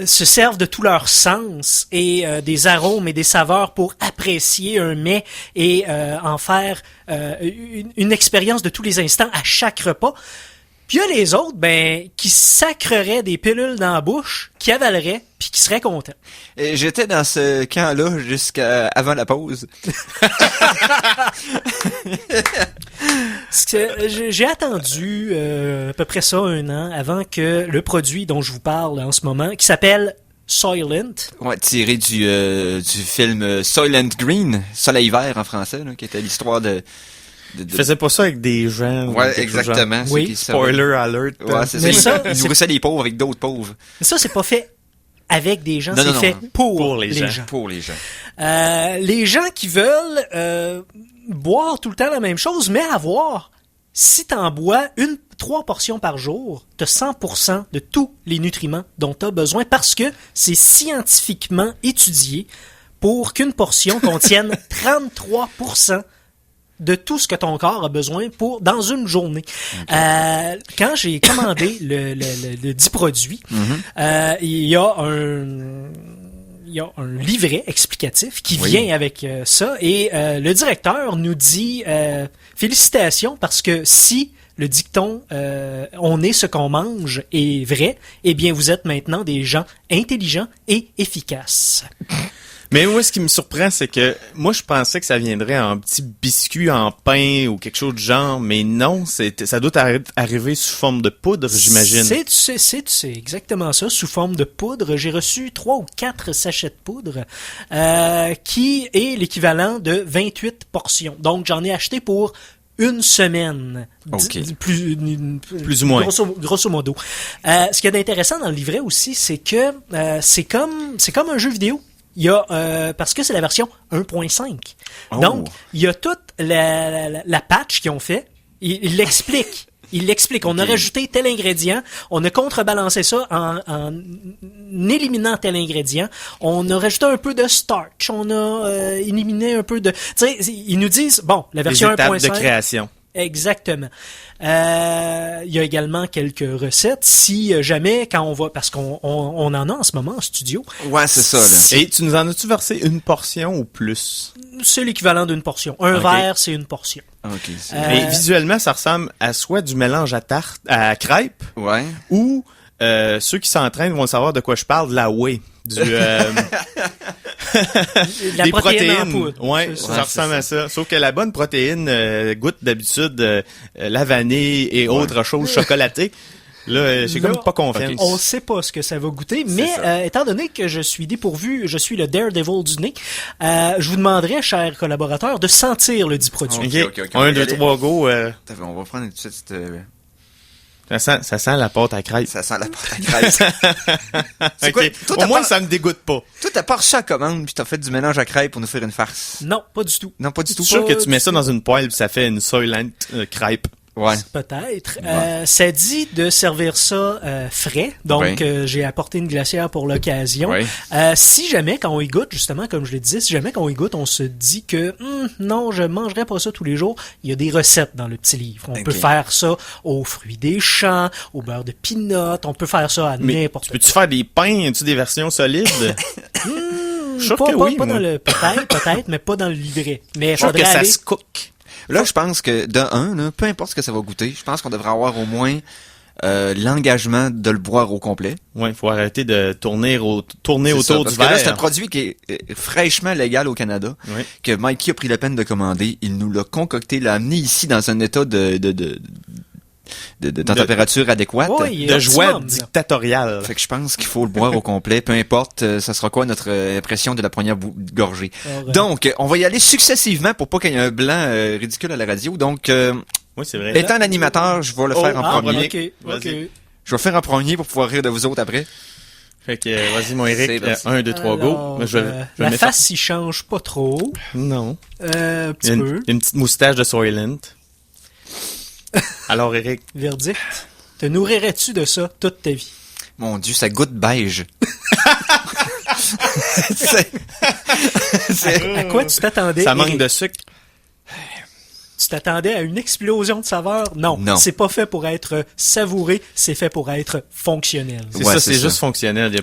se servent de tous leurs sens et des arômes et des saveurs pour apprécier un mets et en faire une expérience de tous les instants à chaque repas. Puis il y a les autres, qui sacreraient des pilules dans la bouche, qui avaleraient, puis qui seraient contents. Et j'étais dans ce camp-là jusqu'à avant la pause. J'ai attendu à peu près ça 1 an avant que le produit dont je vous parle en ce moment, qui s'appelle Soylent. Ouais, tiré du film Soylent Green, Soleil vert en français, là, qui était l'histoire de... Il faisait pas ça avec des gens. Ouais, exactement. Oui. Spoiler alert. Ouais, c'est Mais ça. ça, Il nourrissait les pauvres avec d'autres pauvres. Mais ça, c'est pas fait avec des gens, Non, c'est non, fait non. pour les gens. Pour les gens. Les gens qui veulent boire tout le temps la même chose, mais avoir, si t'en bois 3 portions par jour, t'as 100% de tous les nutriments dont t'as besoin parce que c'est scientifiquement étudié pour qu'une portion contienne 33% de tout ce que ton corps a besoin pour dans une journée. Okay. Quand j'ai commandé le dit produit, il y a un livret explicatif qui vient avec ça et le directeur nous dit félicitations parce que si le dicton on est ce qu'on mange est vrai, eh bien vous êtes maintenant des gens intelligents et efficaces. Mais moi, ce qui me surprend, c'est que moi, je pensais que ça viendrait en petits biscuits en pain ou quelque chose de genre, mais non, ça doit arriver sous forme de poudre, j'imagine. C'est exactement ça, sous forme de poudre. J'ai reçu 3 ou 4 sachets de poudre, qui est l'équivalent de 28 portions. Donc, j'en ai acheté pour 1 semaine. Okay. Plus ou moins. Grosso modo. Ce qu'il y a d'intéressant dans le livret aussi, c'est que c'est comme un jeu vidéo. Il y a parce que c'est la version 1.5. Oh. Donc, il y a toute la patch qu'ils ont fait. Il l'explique. Il l'explique. On a rajouté tel ingrédient. On a contrebalancé ça en éliminant tel ingrédient. On a rajouté un peu de starch. On a éliminé un peu de... Tu sais, ils nous disent, bon, la version 1.5... Les étapes de création. Exactement. Il y a également quelques recettes. Si jamais, quand on va, parce qu'on en a en ce moment en studio. Ouais, c'est ça, là. Et tu nous en as-tu versé 1 portion ou plus? C'est l'équivalent d'une portion. Un verre, c'est 1 portion. Ok. Et visuellement, ça ressemble à soit du mélange à tarte, à crêpe, ouais, ou ceux qui s'entraînent vont savoir de quoi je parle, de la whey. Des protéines en poudre. Ouais, ça ressemble à ça. Sauf que la bonne protéine goûte d'habitude la vanille et autres choses chocolatées. Là, j'ai comme pas confiance. Okay. On sait pas ce que ça va goûter, mais étant donné que je suis dépourvu, je suis le Daredevil du nez, je vous demanderai, chers collaborateurs, de sentir le dit produit. Okay. 1, 2, 3, go. On va prendre une petite... Ça sent la pâte à crêpes. Ça sent la pâte à crêpes. C'est quoi? Toi, au moins, ça me dégoûte pas. Toi, t'as pas reçu la commande puis t'as fait du mélange à crêpes pour nous faire une farce. Non, pas du tout. Non, pas du tout. C'est sûr que tu mets ça dans une poêle puis ça fait une Soylent crêpe. Ouais. Peut-être. Ouais. Ça dit de servir ça frais, donc j'ai apporté une glacière pour l'occasion. Ouais. Si jamais, quand on y goûte, justement, comme je le disais, si jamais quand on y goûte, on se dit que non, je mangerai pas ça tous les jours, il y a des recettes dans le petit livre. On peut faire ça aux fruits des champs, au beurre de pinot, on peut faire ça à n'importe quoi. Peux-tu faire des pains? As-tu des versions solides? Je suis sûr que oui. Pas dans le peut-être, mais pas dans le livret. Mais je trouve que ça se cook. Là, je pense que, peu importe ce que ça va goûter, je pense qu'on devrait avoir au moins l'engagement de le boire au complet. Ouais, il faut arrêter de tourner autour du verre. Là, c'est un produit qui est fraîchement légal au Canada, que Mikey a pris la peine de commander. Il nous l'a concocté, l'a amené ici dans un état de température adéquate. De joie dictatoriale. Fait que je pense qu'il faut le boire au complet, peu importe, ça sera quoi notre impression de la première gorgée. Donc, on va y aller successivement pour pas qu'il y ait un blanc ridicule à la radio. Donc, oui, c'est vrai. Étant l'animateur, je vais le faire en premier. Okay. Je vais faire en premier pour pouvoir rire de vous autres après. Fait que, vas-y, mon Eric, 1, 2, 3, go. La face, il change pas trop. Non. Un petit peu. Une petite moustache de Soylent. Alors, Eric. Verdict. Te nourrirais-tu de ça toute ta vie? Mon Dieu, ça goûte beige. À quoi tu t'attendais? Ça manque de sucre. Tu t'attendais à une explosion de saveurs? Non. C'est pas fait pour être savouré, c'est fait pour être fonctionnel. C'est juste fonctionnel. Il n'y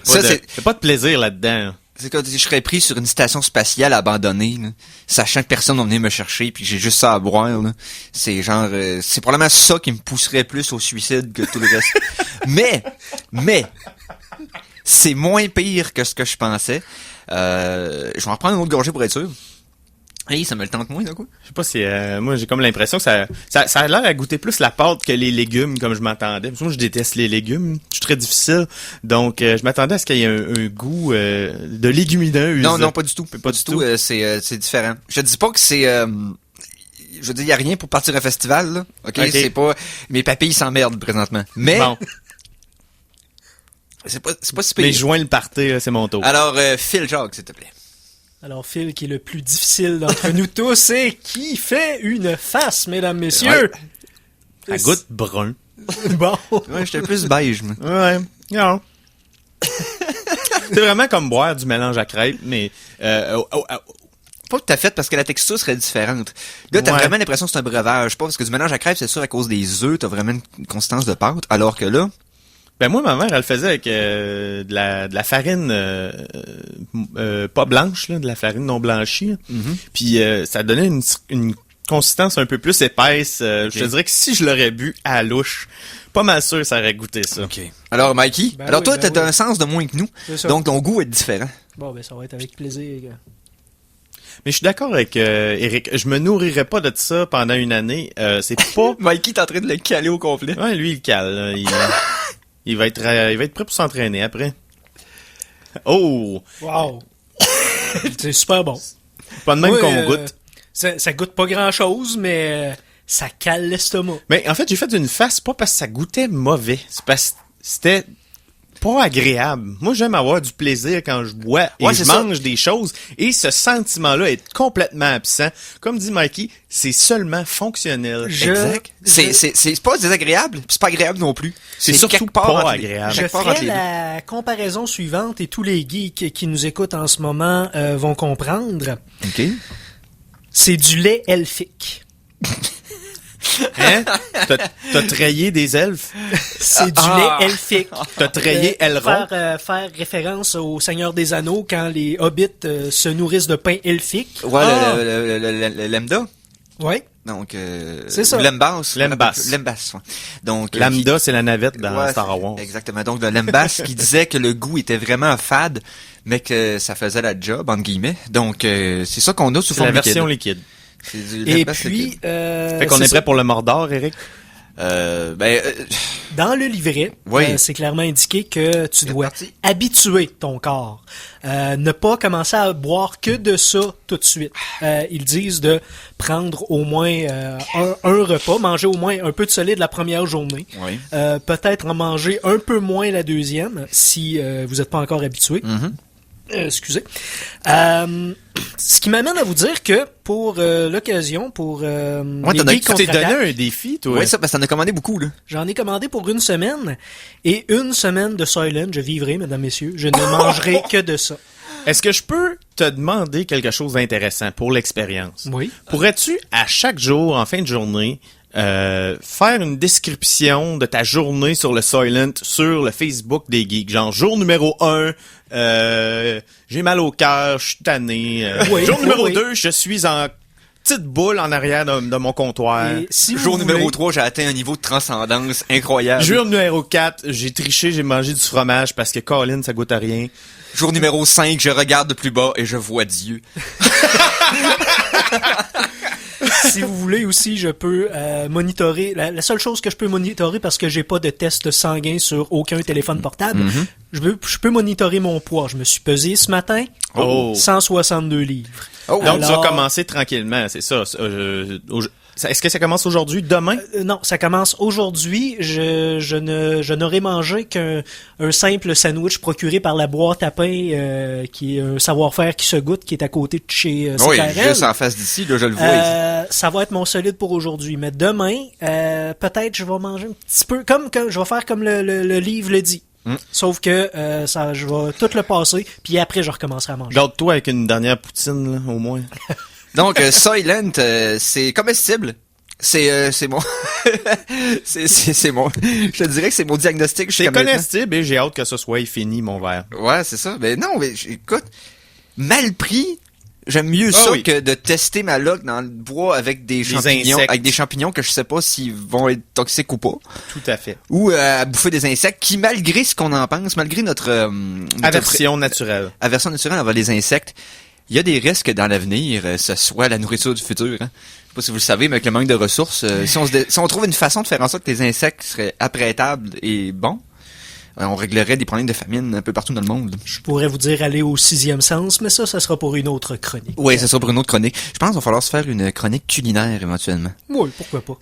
a pas de plaisir là-dedans. C'est comme si je serais pris sur une station spatiale abandonnée, là, sachant que personne va venir me chercher, puis j'ai juste ça à boire. Là. C'est genre, c'est probablement ça qui me pousserait plus au suicide que tout le reste. mais, c'est moins pire que ce que je pensais. Je vais en reprendre une autre gorgée pour être sûr. Hey, ça me le tente moins, d'un coup. Je sais pas si... moi, j'ai comme l'impression que ça a l'air à goûter plus la pâte que les légumes, comme je m'attendais. Parce que moi, je déteste les légumes. Je suis très difficile. Donc, je m'attendais à ce qu'il y ait un goût de légumineuse. Non, pas du tout. Pas du tout. C'est différent. Je dis pas que c'est... je veux dire, il y a rien pour partir à un festival, là. OK? C'est pas... Mes papilles s'emmerdent présentement. Mais... Bon. C'est pas si pire. Mais joins le party, là, c'est mon tour. Alors, Phil Jacques, s'il te plaît. Alors, Phil, qui est le plus difficile d'entre nous tous et qui fait une face, mesdames, messieurs. Ça goûte brun. Bon. Ouais, j'étais plus beige, moi. Ouais. Non. C'est vraiment comme boire du mélange à crêpes, mais... Pas tout à fait, parce que la texture serait différente. Là, t'as vraiment l'impression que c'est un breuvage. Pas parce que du mélange à crêpes, c'est sûr, à cause des œufs, t'as vraiment une consistance de pâte. Alors que là... Ben moi, ma mère, elle faisait avec de la farine pas blanche, là, de la farine non blanchie. Puis ça donnait une consistance un peu plus épaisse. Je te dirais que si je l'aurais bu à la louche, pas mal sûr que ça aurait goûté ça. OK. Alors, Mikey, toi, t'as un sens de moins que nous, donc ton goût est différent. Bon, ben ça va être avec plaisir. Mais je suis d'accord avec Eric. Je me nourrirais pas de ça pendant une année. C'est pas... Mikey, t'es en train de le caler au complet. Ouais, lui, il cale. Là. Il va être prêt pour s'entraîner après. Oh! Wow! C'est super bon. Pas de même qu'on goûte. Ça goûte pas grand-chose, mais ça cale l'estomac. Mais en fait, j'ai fait une face pas parce que ça goûtait mauvais. C'est parce que c'était pas agréable. Moi, j'aime avoir du plaisir quand je bois et je mange des choses. Et ce sentiment-là est complètement absent. Comme dit Mikey, c'est seulement fonctionnel. Exact. C'est pas désagréable, puis c'est pas agréable non plus. C'est surtout pas agréable. Je ferai la comparaison suivante et tous les geeks qui nous écoutent en ce moment vont comprendre. OK. C'est du lait elfique. Hein? T'as trayé des elfes? C'est du lait elfique. T'as trayé Elrond? Faire référence au Seigneur des Anneaux quand les hobbits se nourrissent de pain elfique. Ouais, le lambda. Ouais. Donc, c'est ça. Lembas. Lembas. Ouais. Donc, Lambda, c'est la navette dans Star Wars. Exactement. Donc, le Lembas qui disait que le goût était vraiment fade, mais que ça faisait la job, entre guillemets. Donc, c'est ça qu'on a sous forme liquide. C'est la version liquide. Et puis, fait qu'on est prêt pour le Mordor, Eric? Dans le livret, c'est clairement indiqué que tu dois habituer ton corps. Ne pas commencer à boire que de ça tout de suite. Ils disent de prendre au moins un repas, manger au moins un peu de solide la première journée. Oui. Peut-être en manger un peu moins la deuxième, si vous n'êtes pas encore habitué. Excusez. Ce qui m'amène à vous dire que pour l'occasion, pour les tu t'es donné un défi, toi. Oui, ça, parce que t'en as commandé beaucoup, là. J'en ai commandé pour une semaine. Et une semaine de Soylent, je vivrai, mesdames, messieurs. Je ne mangerai que de ça. Est-ce que je peux te demander quelque chose d'intéressant pour l'expérience? Oui. Pourrais-tu, à chaque jour, en fin de journée, faire une description de ta journée sur le Soylent sur le Facebook des geeks? Genre, jour numéro 1, j'ai mal au cœur, je suis tanné. Jour numéro 2, je suis en petite boule en arrière de mon comptoir. Jour numéro 3, j'ai atteint un niveau de transcendance incroyable. Jour numéro 4, j'ai triché, j'ai mangé du fromage parce que Colin, ça goûte à rien. Jour numéro 5, je regarde de plus bas et je vois Dieu. Si vous voulez aussi, je peux monitorer. La seule chose que je peux monitorer, parce que j'ai pas de test sanguin sur aucun téléphone portable, je peux monitorer mon poids. Je me suis pesé ce matin, 162 livres. Donc, tu vas commencer tranquillement, c'est ça. Est-ce que ça commence aujourd'hui, demain? Non, ça commence aujourd'hui. Je n'aurais mangé qu'un simple sandwich procuré par la boîte à pain, qui est un savoir-faire qui se goûte, qui est à côté de chez CKRL. Oui, juste en face d'ici, là, je le vois. Ça va être mon solide pour aujourd'hui. Mais demain, peut-être je vais manger un petit peu, je vais faire comme le livre le dit. Sauf que je vais tout le passer, puis après je recommencerai à manger. Garde-toi avec une dernière poutine, là, au moins. Donc, Soylent, c'est comestible. C'est mon, c'est mon, je te dirais que c'est mon diagnostic. C'est comestible et j'ai hâte que ce soit fini, mon verre. Ouais, c'est ça. Mais non, mais écoute, mal pris. J'aime mieux ça que de tester ma loque dans le bois avec des champignons, insectes. avec des champignons que je sais pas s'ils vont être toxiques ou pas. Tout à fait. Ou à bouffer des insectes qui, malgré ce qu'on en pense, malgré notre aversion naturelle envers les insectes, Il y a des risques dans l'avenir, ce soit la nourriture du futur. Hein. Je sais pas si vous le savez, mais avec le manque de ressources, si on trouve une façon de faire en sorte que les insectes seraient apprêtables et bons, on réglerait des problèmes de famine un peu partout dans le monde. Je pourrais vous dire aller au 6e sens, mais ça sera pour une autre chronique. Oui, ça sera pour une autre chronique. Je pense qu'il va falloir se faire une chronique culinaire éventuellement. Oui, pourquoi pas.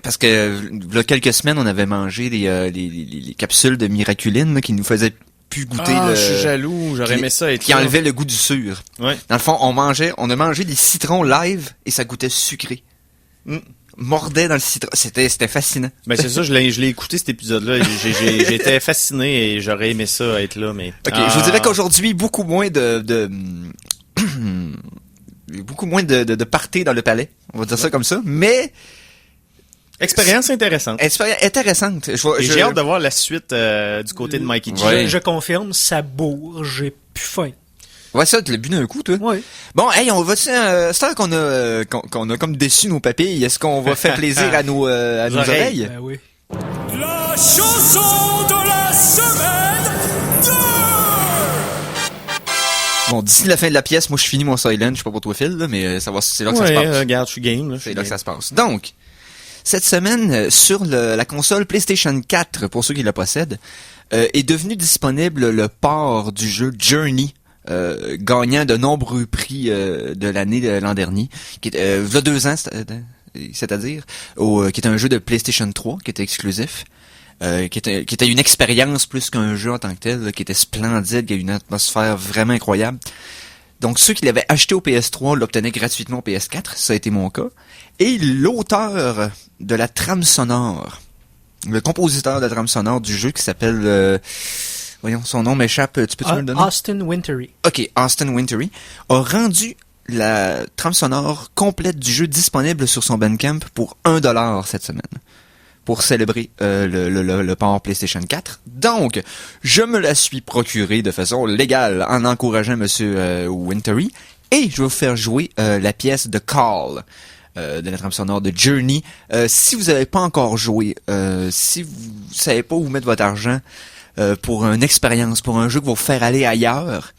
Parce que il y a quelques semaines, on avait mangé les capsules de Miraculine là, qui nous faisaient plus goûter je suis jaloux, j'aurais aimé ça être qui là. enlevait le goût du sucre. Ouais. Dans le fond, on a mangé des citrons live et ça goûtait sucré. Mordait dans le citron. C'était fascinant. Ben c'est ça, je l'ai écouté cet épisode-là. J'étais fasciné et j'aurais aimé ça être là, mais. Ok, je vous dirais qu'aujourd'hui, beaucoup moins de party dans le palais. On va dire ça comme ça. Mais Expérience intéressante. intéressante. J'ai hâte de voir la suite du côté de Mikey G. Ouais. Je confirme, ça bourre, j'ai plus faim. Ouais, ça, tu l'as bu d'un coup, toi. Oui. Bon, hey, on va c'est vrai qu'on a comme déçu nos papilles. Est-ce qu'on va faire plaisir à nos oreilles? Ben oui. La chanson de la semaine 2! Bon, d'ici la fin de la pièce, moi je finis mon Silent, je sais pas pour toi Phil, là, mais c'est là que ça se passe. Regarde, je suis game. Là, C'est là que ça se passe. Donc, cette semaine, sur la console PlayStation 4, pour ceux qui la possèdent, est devenu disponible le port du jeu Journey, gagnant de nombreux prix de l'année de l'an dernier, qui est il y a 2 ans, c'est-à-dire, qui est un jeu de PlayStation 3, qui était exclusif. Qui était une expérience plus qu'un jeu en tant que tel, là, qui était splendide, qui a une atmosphère vraiment incroyable. Donc ceux qui l'avaient acheté au PS3 l'obtenaient gratuitement au PS4, ça a été mon cas. Et l'auteur de la trame sonore, le compositeur de la trame sonore du jeu qui s'appelle... voyons, son nom m'échappe, tu peux-tu me le donner? Austin Wintory. Ok, Austin Wintory a rendu la trame sonore complète du jeu disponible sur son Bandcamp pour $1 cette semaine, pour célébrer le port PlayStation 4. Donc, je me la suis procurée de façon légale en encourageant Monsieur Wintory, et je vais vous faire jouer la pièce de Call de la trame sonore de Journey. Si vous n'avez pas encore joué, si vous savez pas où mettre votre argent pour une expérience, pour un jeu qui va vous faire aller ailleurs,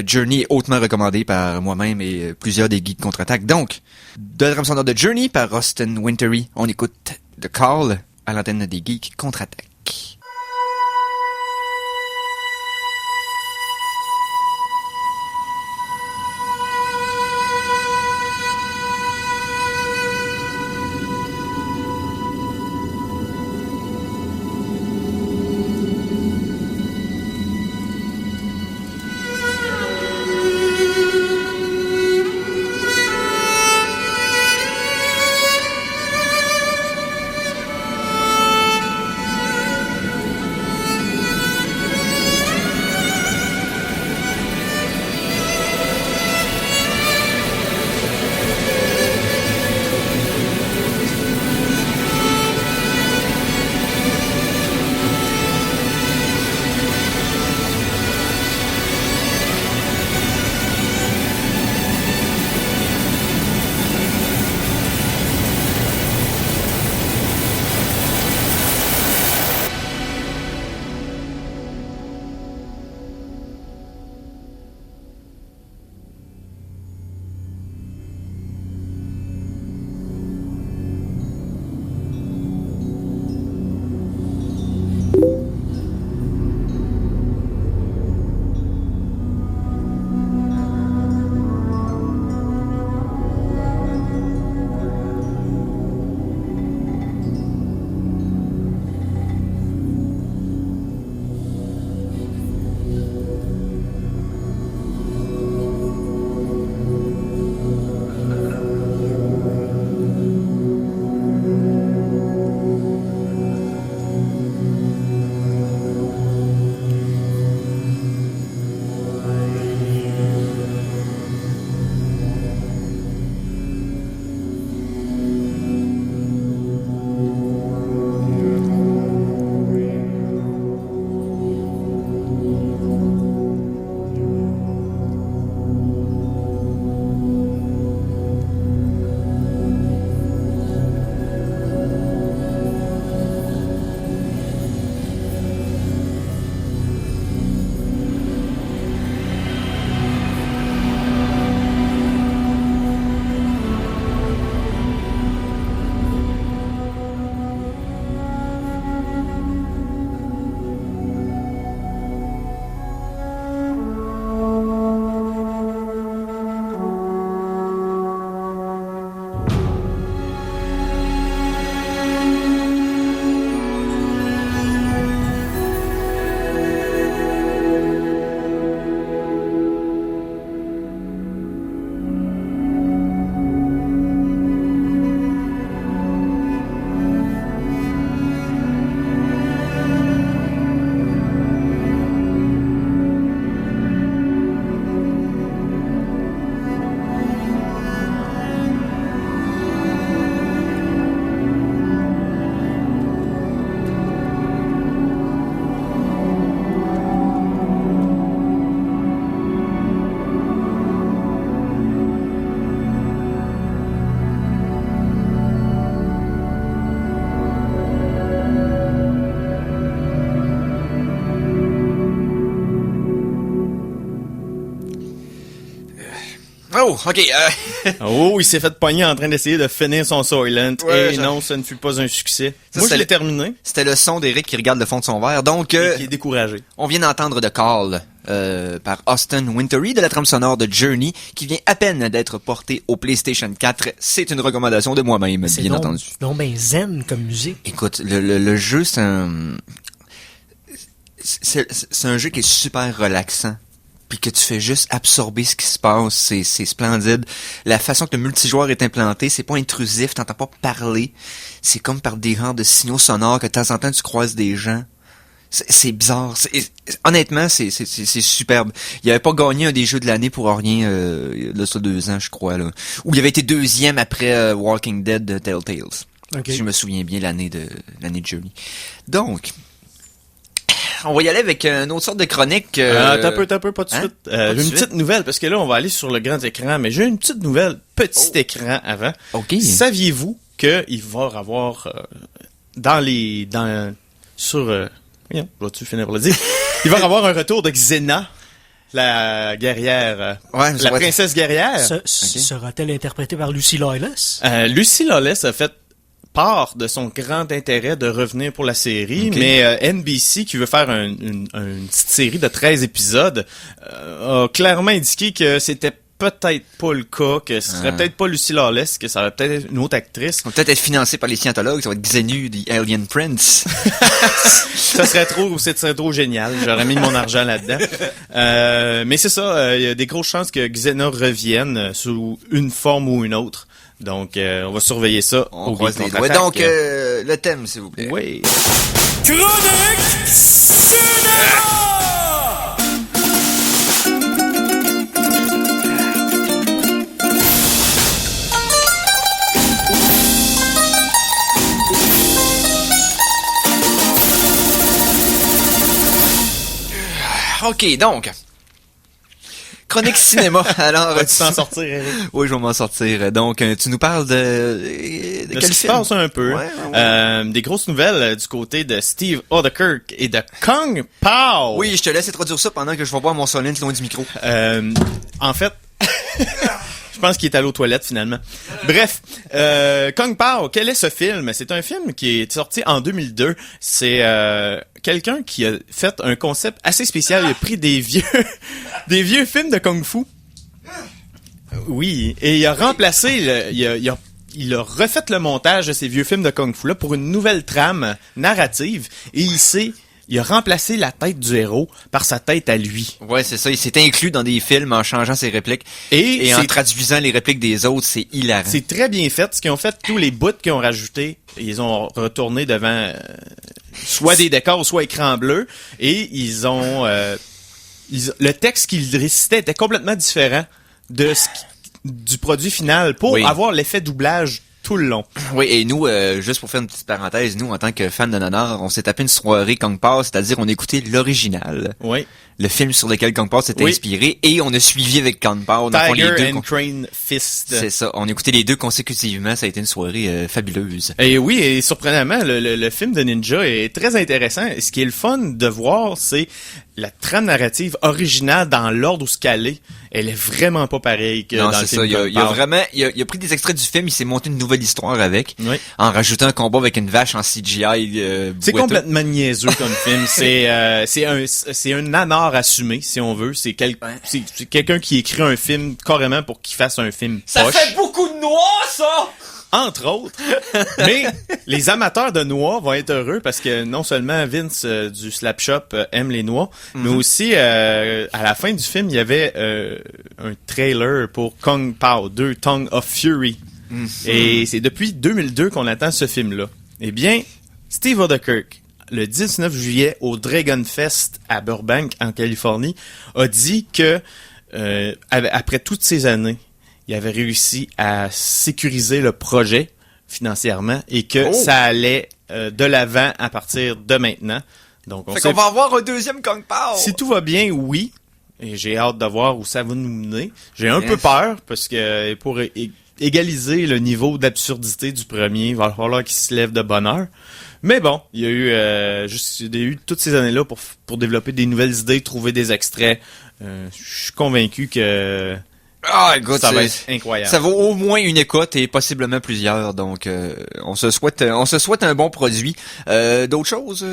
Journey est hautement recommandé par moi-même et plusieurs des geeks contre-attaque. Donc, de la trame sonore de Journey par Austin Wintory, on écoute The Call à l'antenne des geeks contre-attaque. Oh, ok. Oh, il s'est fait pogner en train d'essayer de finir son Soylent. Ouais, et non, ça ne fut pas un succès. Ça, Moi, c'est je l'ai terminé. C'était le son d'Éric qui regarde le fond de son verre. Donc, Et qui est découragé. on vient d'entendre The Call par Austin Wintory de la trame sonore de Journey qui vient à peine d'être portée au PlayStation 4. C'est une recommandation de moi-même, C'est bien non, entendu. non ben zen comme musique. Écoute, le jeu, c'est un jeu qui est super relaxant. Puis que tu fais juste absorber ce qui se passe, c'est splendide. La façon que le multijoueur est implanté, c'est pas intrusif, t'entends pas parler. C'est comme par des genres de signaux sonores que de temps en temps tu croises des gens. C'est bizarre. Honnêtement, c'est superbe. Il avait pas gagné un des jeux de l'année pour rien, là, ça 2 ans, je crois, là. Ou il avait été 2e après Walking Dead de Telltales. Okay. Si je me souviens bien l'année de Journey. Donc, on va y aller avec une autre sorte de chronique. T'as peu, pas de hein? suite. Pas de J'ai une suite? petite nouvelle, parce que là, on va aller sur le grand écran, mais j'ai une petite nouvelle, petit écran avant. OK. Saviez-vous qu'il va y avoir, vas-tu finir par le dire? Il va y avoir un retour de Xena, la guerrière, Ouais, la princesse guerrière. Sera-t-elle interprétée par Lucy Lawless? Lucy Lawless a fait part de son grand intérêt de revenir pour la série, Ok. mais NBC, qui veut faire une petite série de 13 épisodes, a clairement indiqué que c'était peut-être pas le cas, que ce serait peut-être pas Lucy Lawless, que ça va peut-être être une autre actrice. On va peut-être être financé par les scientologues, ça va être Xenu, the Alien Prince. Ça serait trop génial. J'aurais mis mon argent là-dedans. Mais c'est ça, il y a des grosses chances que Xena revienne sous une forme ou une autre. Donc, on va surveiller ça. On au croise Geek les doigts. Contre-Attaque. Donc, le thème, s'il vous plaît. Oui. Chronique Cinéma! OK, donc. Chronique cinéma. Alors, Vas-tu t'en sortir, Eric? Oui, je vais m'en sortir. Donc, tu nous parles de De quel ce qui se film? passe un peu. Ouais. Des grosses nouvelles du côté de Steve Odekirk et de Kung Pao. Oui, je te laisse introduire ça pendant que je vais boire mon Solent loin du micro. En fait, je pense qu'il est allé aux toilettes finalement. Bref, Kung Pao, quel est ce film? C'est un film qui est sorti en 2002. C'est quelqu'un qui a fait un concept assez spécial. Il a pris des vieux films de Kung Fu. Oui, et il a remplacé, il a refait le montage de ces vieux films de Kung Fu là pour une nouvelle trame narrative et il a remplacé la tête du héros par sa tête à lui. Ouais, c'est ça. Il s'est inclus dans des films en changeant ses répliques et en traduisant les répliques des autres. C'est hilarant. C'est très bien fait. Ce qu'ils ont fait, tous les bouts qu'ils ont rajoutés, ils ont retourné devant soit des décors, soit écran bleu, et ils ont le texte qu'ils récitaient était complètement différent de du produit final pour avoir l'effet doublage tout le long. Oui, et nous, juste pour faire une petite parenthèse, nous, en tant que fans de Nanar, on s'est tapé une soirée Kung Pao, c'est-à-dire on écoutait l'original. Oui. Le film sur lequel Kung Pao s'était inspiré, et on a suivi avec Kung Pao. Tiger and Crane Fist. C'est ça, on écoutait les deux consécutivement, ça a été une soirée fabuleuse. Et oui, et surprenamment, le film de Ninja est très intéressant. Et ce qui est le fun de voir, c'est la trame narrative originale dans l'ordre où ce qu'elle est. Elle est vraiment pas pareille que non, dans le film. Non, c'est ça. Il a vraiment, il a pris des extraits du film, il s'est monté une nouvelle histoire avec, en rajoutant un combat avec une vache en CGI. C'est complètement niaiseux comme film. C'est un nanar assumé, si on veut. C'est quelqu'un qui écrit un film carrément pour qu'il fasse un film poche. Ça fait beaucoup de noix, ça! Entre autres. Mais les amateurs de noix vont être heureux parce que non seulement Vince du Slap Shop aime les noix, mais aussi à la fin du film, il y avait un trailer pour Kung Pao 2, Tongue of Fury. Et c'est depuis 2002 qu'on attend ce film-là. Eh bien, Steve Odekirk, le 19 juillet au Dragon Fest à Burbank, en Californie, a dit que après toutes ces années, il avait réussi à sécuriser le projet financièrement et que ça allait de l'avant à partir de maintenant. Donc, qu'on va avoir un deuxième Kung Pao! Si tout va bien, oui. Et j'ai hâte de voir où ça va nous mener. J'ai un peu peur parce que pour égaliser le niveau d'absurdité du premier, il va falloir qu'il se lève de bonne heure. Mais bon, il y a eu toutes ces années-là pour développer des nouvelles idées, trouver des extraits. Je suis convaincu que Ah, écoute, Ça va être incroyable. Ça vaut au moins une écoute et possiblement plusieurs. Donc, on se souhaite un bon produit. D'autres choses?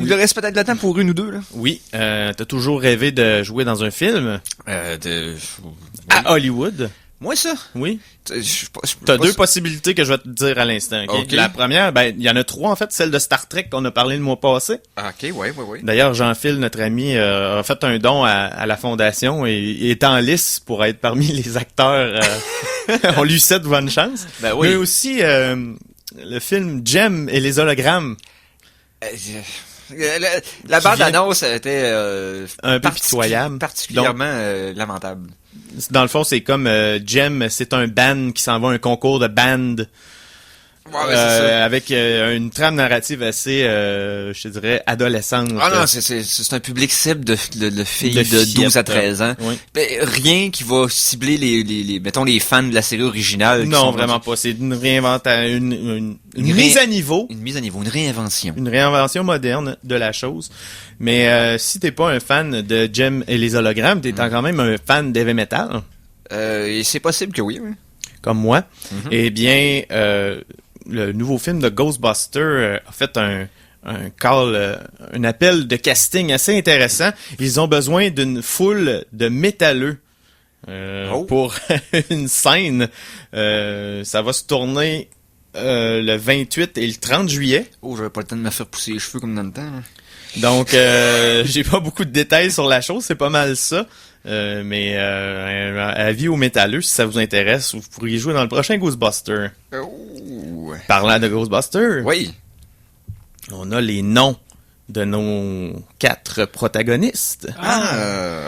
Il reste peut-être le temps pour une ou deux, là. Oui, t'as toujours rêvé de jouer dans un film à Hollywood. Moi, ça? Oui. T'as T'as deux possibilités que je vais te dire à l'instant. Okay? Ok. La première, il y en a trois en fait, celle de Star Trek qu'on a parlé le mois passé. Ok, ouais. D'ailleurs, Jean-Phil, notre ami, a fait un don à la fondation et il est en lice pour être parmi les acteurs. On lui souhaite bonne chance. Ben oui. Mais aussi le film Jem et les hologrammes. La bande-annonce était Un peu pitoyable. particulièrement lamentable. Dans le fond, c'est comme Jem, c'est un band qui s'en va à un concours de band. Ouais, c'est ça. Avec une trame narrative assez, je te dirais, adolescente. Ah non, c'est un public cible de filles De de 12 à fillettes, 13 ans. oui. Ben, rien qui va cibler mettons, les fans de la série originale. qui Non, sont vraiment pas. C'est une réinventation, une mise à niveau. Une mise à niveau, une réinvention. Une réinvention moderne de la chose. Mais si t'es pas un fan de Jem et les hologrammes, t'es quand même un fan d'heavy metal. Et c'est possible que oui. Comme moi. Eh bien, le nouveau film de Ghostbusters a fait un appel de casting assez intéressant. Ils ont besoin d'une foule de métalleux pour une scène. Ça va se tourner le 28 et le 30 juillet. Oh, j'avais pas le temps de me faire pousser les cheveux comme dans le temps. Là. Donc, j'ai pas beaucoup de détails sur la chose, c'est pas mal ça. Mais avis aux métalleux, si ça vous intéresse, vous pourriez jouer dans le prochain Ghostbusters. Oh. Parlant de Ghostbusters, Oui. on a les noms de nos 4 protagonistes.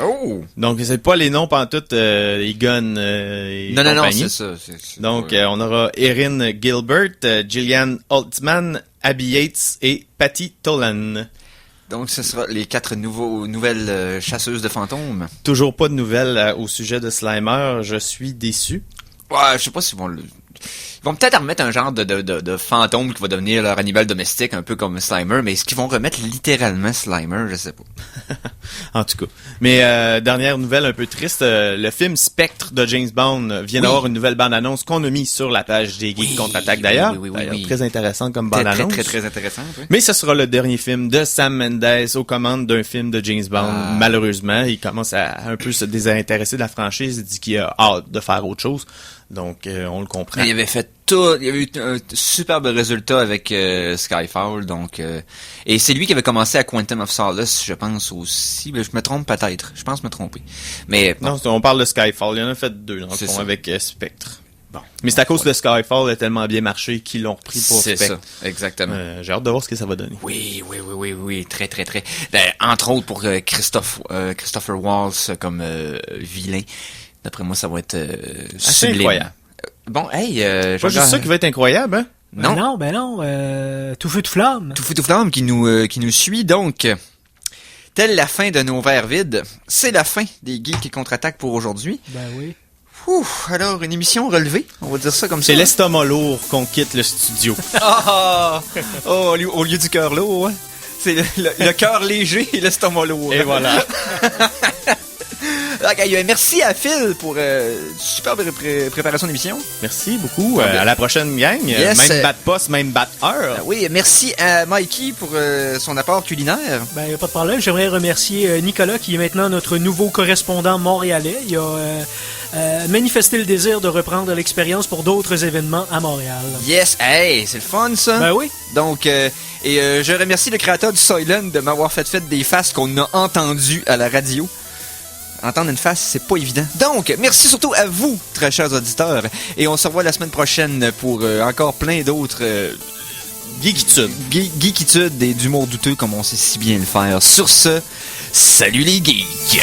Oh. Donc, c'est pas les noms pantoute Egon et Non, compagnie. c'est ça. Donc, on aura Erin Gilbert, Gillian Holtzman, Abby Yates et Patty Tolan. Donc, ce sera les 4 nouvelles chasseuses de fantômes. Toujours pas de nouvelles au sujet de Slimer, je suis déçu. Ouais, je sais pas s'ils vont le... Ils vont peut-être remettre un genre de fantôme qui va devenir leur animal domestique, un peu comme Slimer, mais est-ce qu'ils vont remettre littéralement Slimer? Je sais pas. En tout cas. Mais dernière nouvelle un peu triste, le film Spectre de James Bond vient d'avoir une nouvelle bande-annonce qu'on a mise sur la page des Geeks Contre-Attaque d'ailleurs. Oui. Très intéressante comme Très, bande-annonce. très intéressant. Oui. Mais ce sera le dernier film de Sam Mendes aux commandes d'un film de James Bond. Malheureusement, il commence à un peu se désintéresser de la franchise. Il dit qu'il a hâte de faire autre chose. Donc, on le comprend. Il avait fait tout, il y avait eu un superbe résultat avec Skyfall, donc et c'est lui qui avait commencé à Quantum of Solace, je pense aussi. Mais je me trompe peut-être, je pense me tromper. Mais bon, Non, on parle de Skyfall. Il y en a fait 2 dans le C'est fond ça. avec Spectre. Bon. Mais c'est à cause de Skyfall a tellement bien marché qu'ils l'ont repris pour c'est Spectre. ça, exactement. J'ai hâte de voir ce que ça va donner. Oui, très. Ben, entre autres pour Christopher Waltz comme vilain. D'après moi, ça va être Assez sublime. incroyable. Bon, hey, Pas juste ça qui va être incroyable, hein? Non. Ben non, tout feu de flamme. Tout feu tout flamme qui nous suit donc. Telle la fin de nos verres vides, c'est la fin des Geeks qui contre-attaquent pour aujourd'hui. Ben oui. Alors une émission relevée, on va dire ça comme ça. C'est l'estomac lourd qu'on quitte le studio. Au lieu du cœur lourd, hein. C'est le cœur léger et l'estomac lourd. Et voilà. Okay, merci à Phil pour superbe préparation d'émission. Merci beaucoup. À la prochaine gang. Yes. Même bat poste, même bat heure. Oui, merci à Mikey pour son apport culinaire. Ben, y a pas de problème. J'aimerais remercier Nicolas, qui est maintenant notre nouveau correspondant montréalais. Il a manifesté le désir de reprendre l'expérience pour d'autres événements à Montréal. Yes, hey, c'est le fun ça. Ben oui. Donc, je remercie le créateur du Soylent de m'avoir fait des faces qu'on a entendues à la radio. Entendre une face, c'est pas évident. Donc, merci surtout à vous, très chers auditeurs. Et on se revoit la semaine prochaine pour encore plein d'autres geekitudes et d'humour douteux comme on sait si bien le faire. Sur ce, salut les geeks!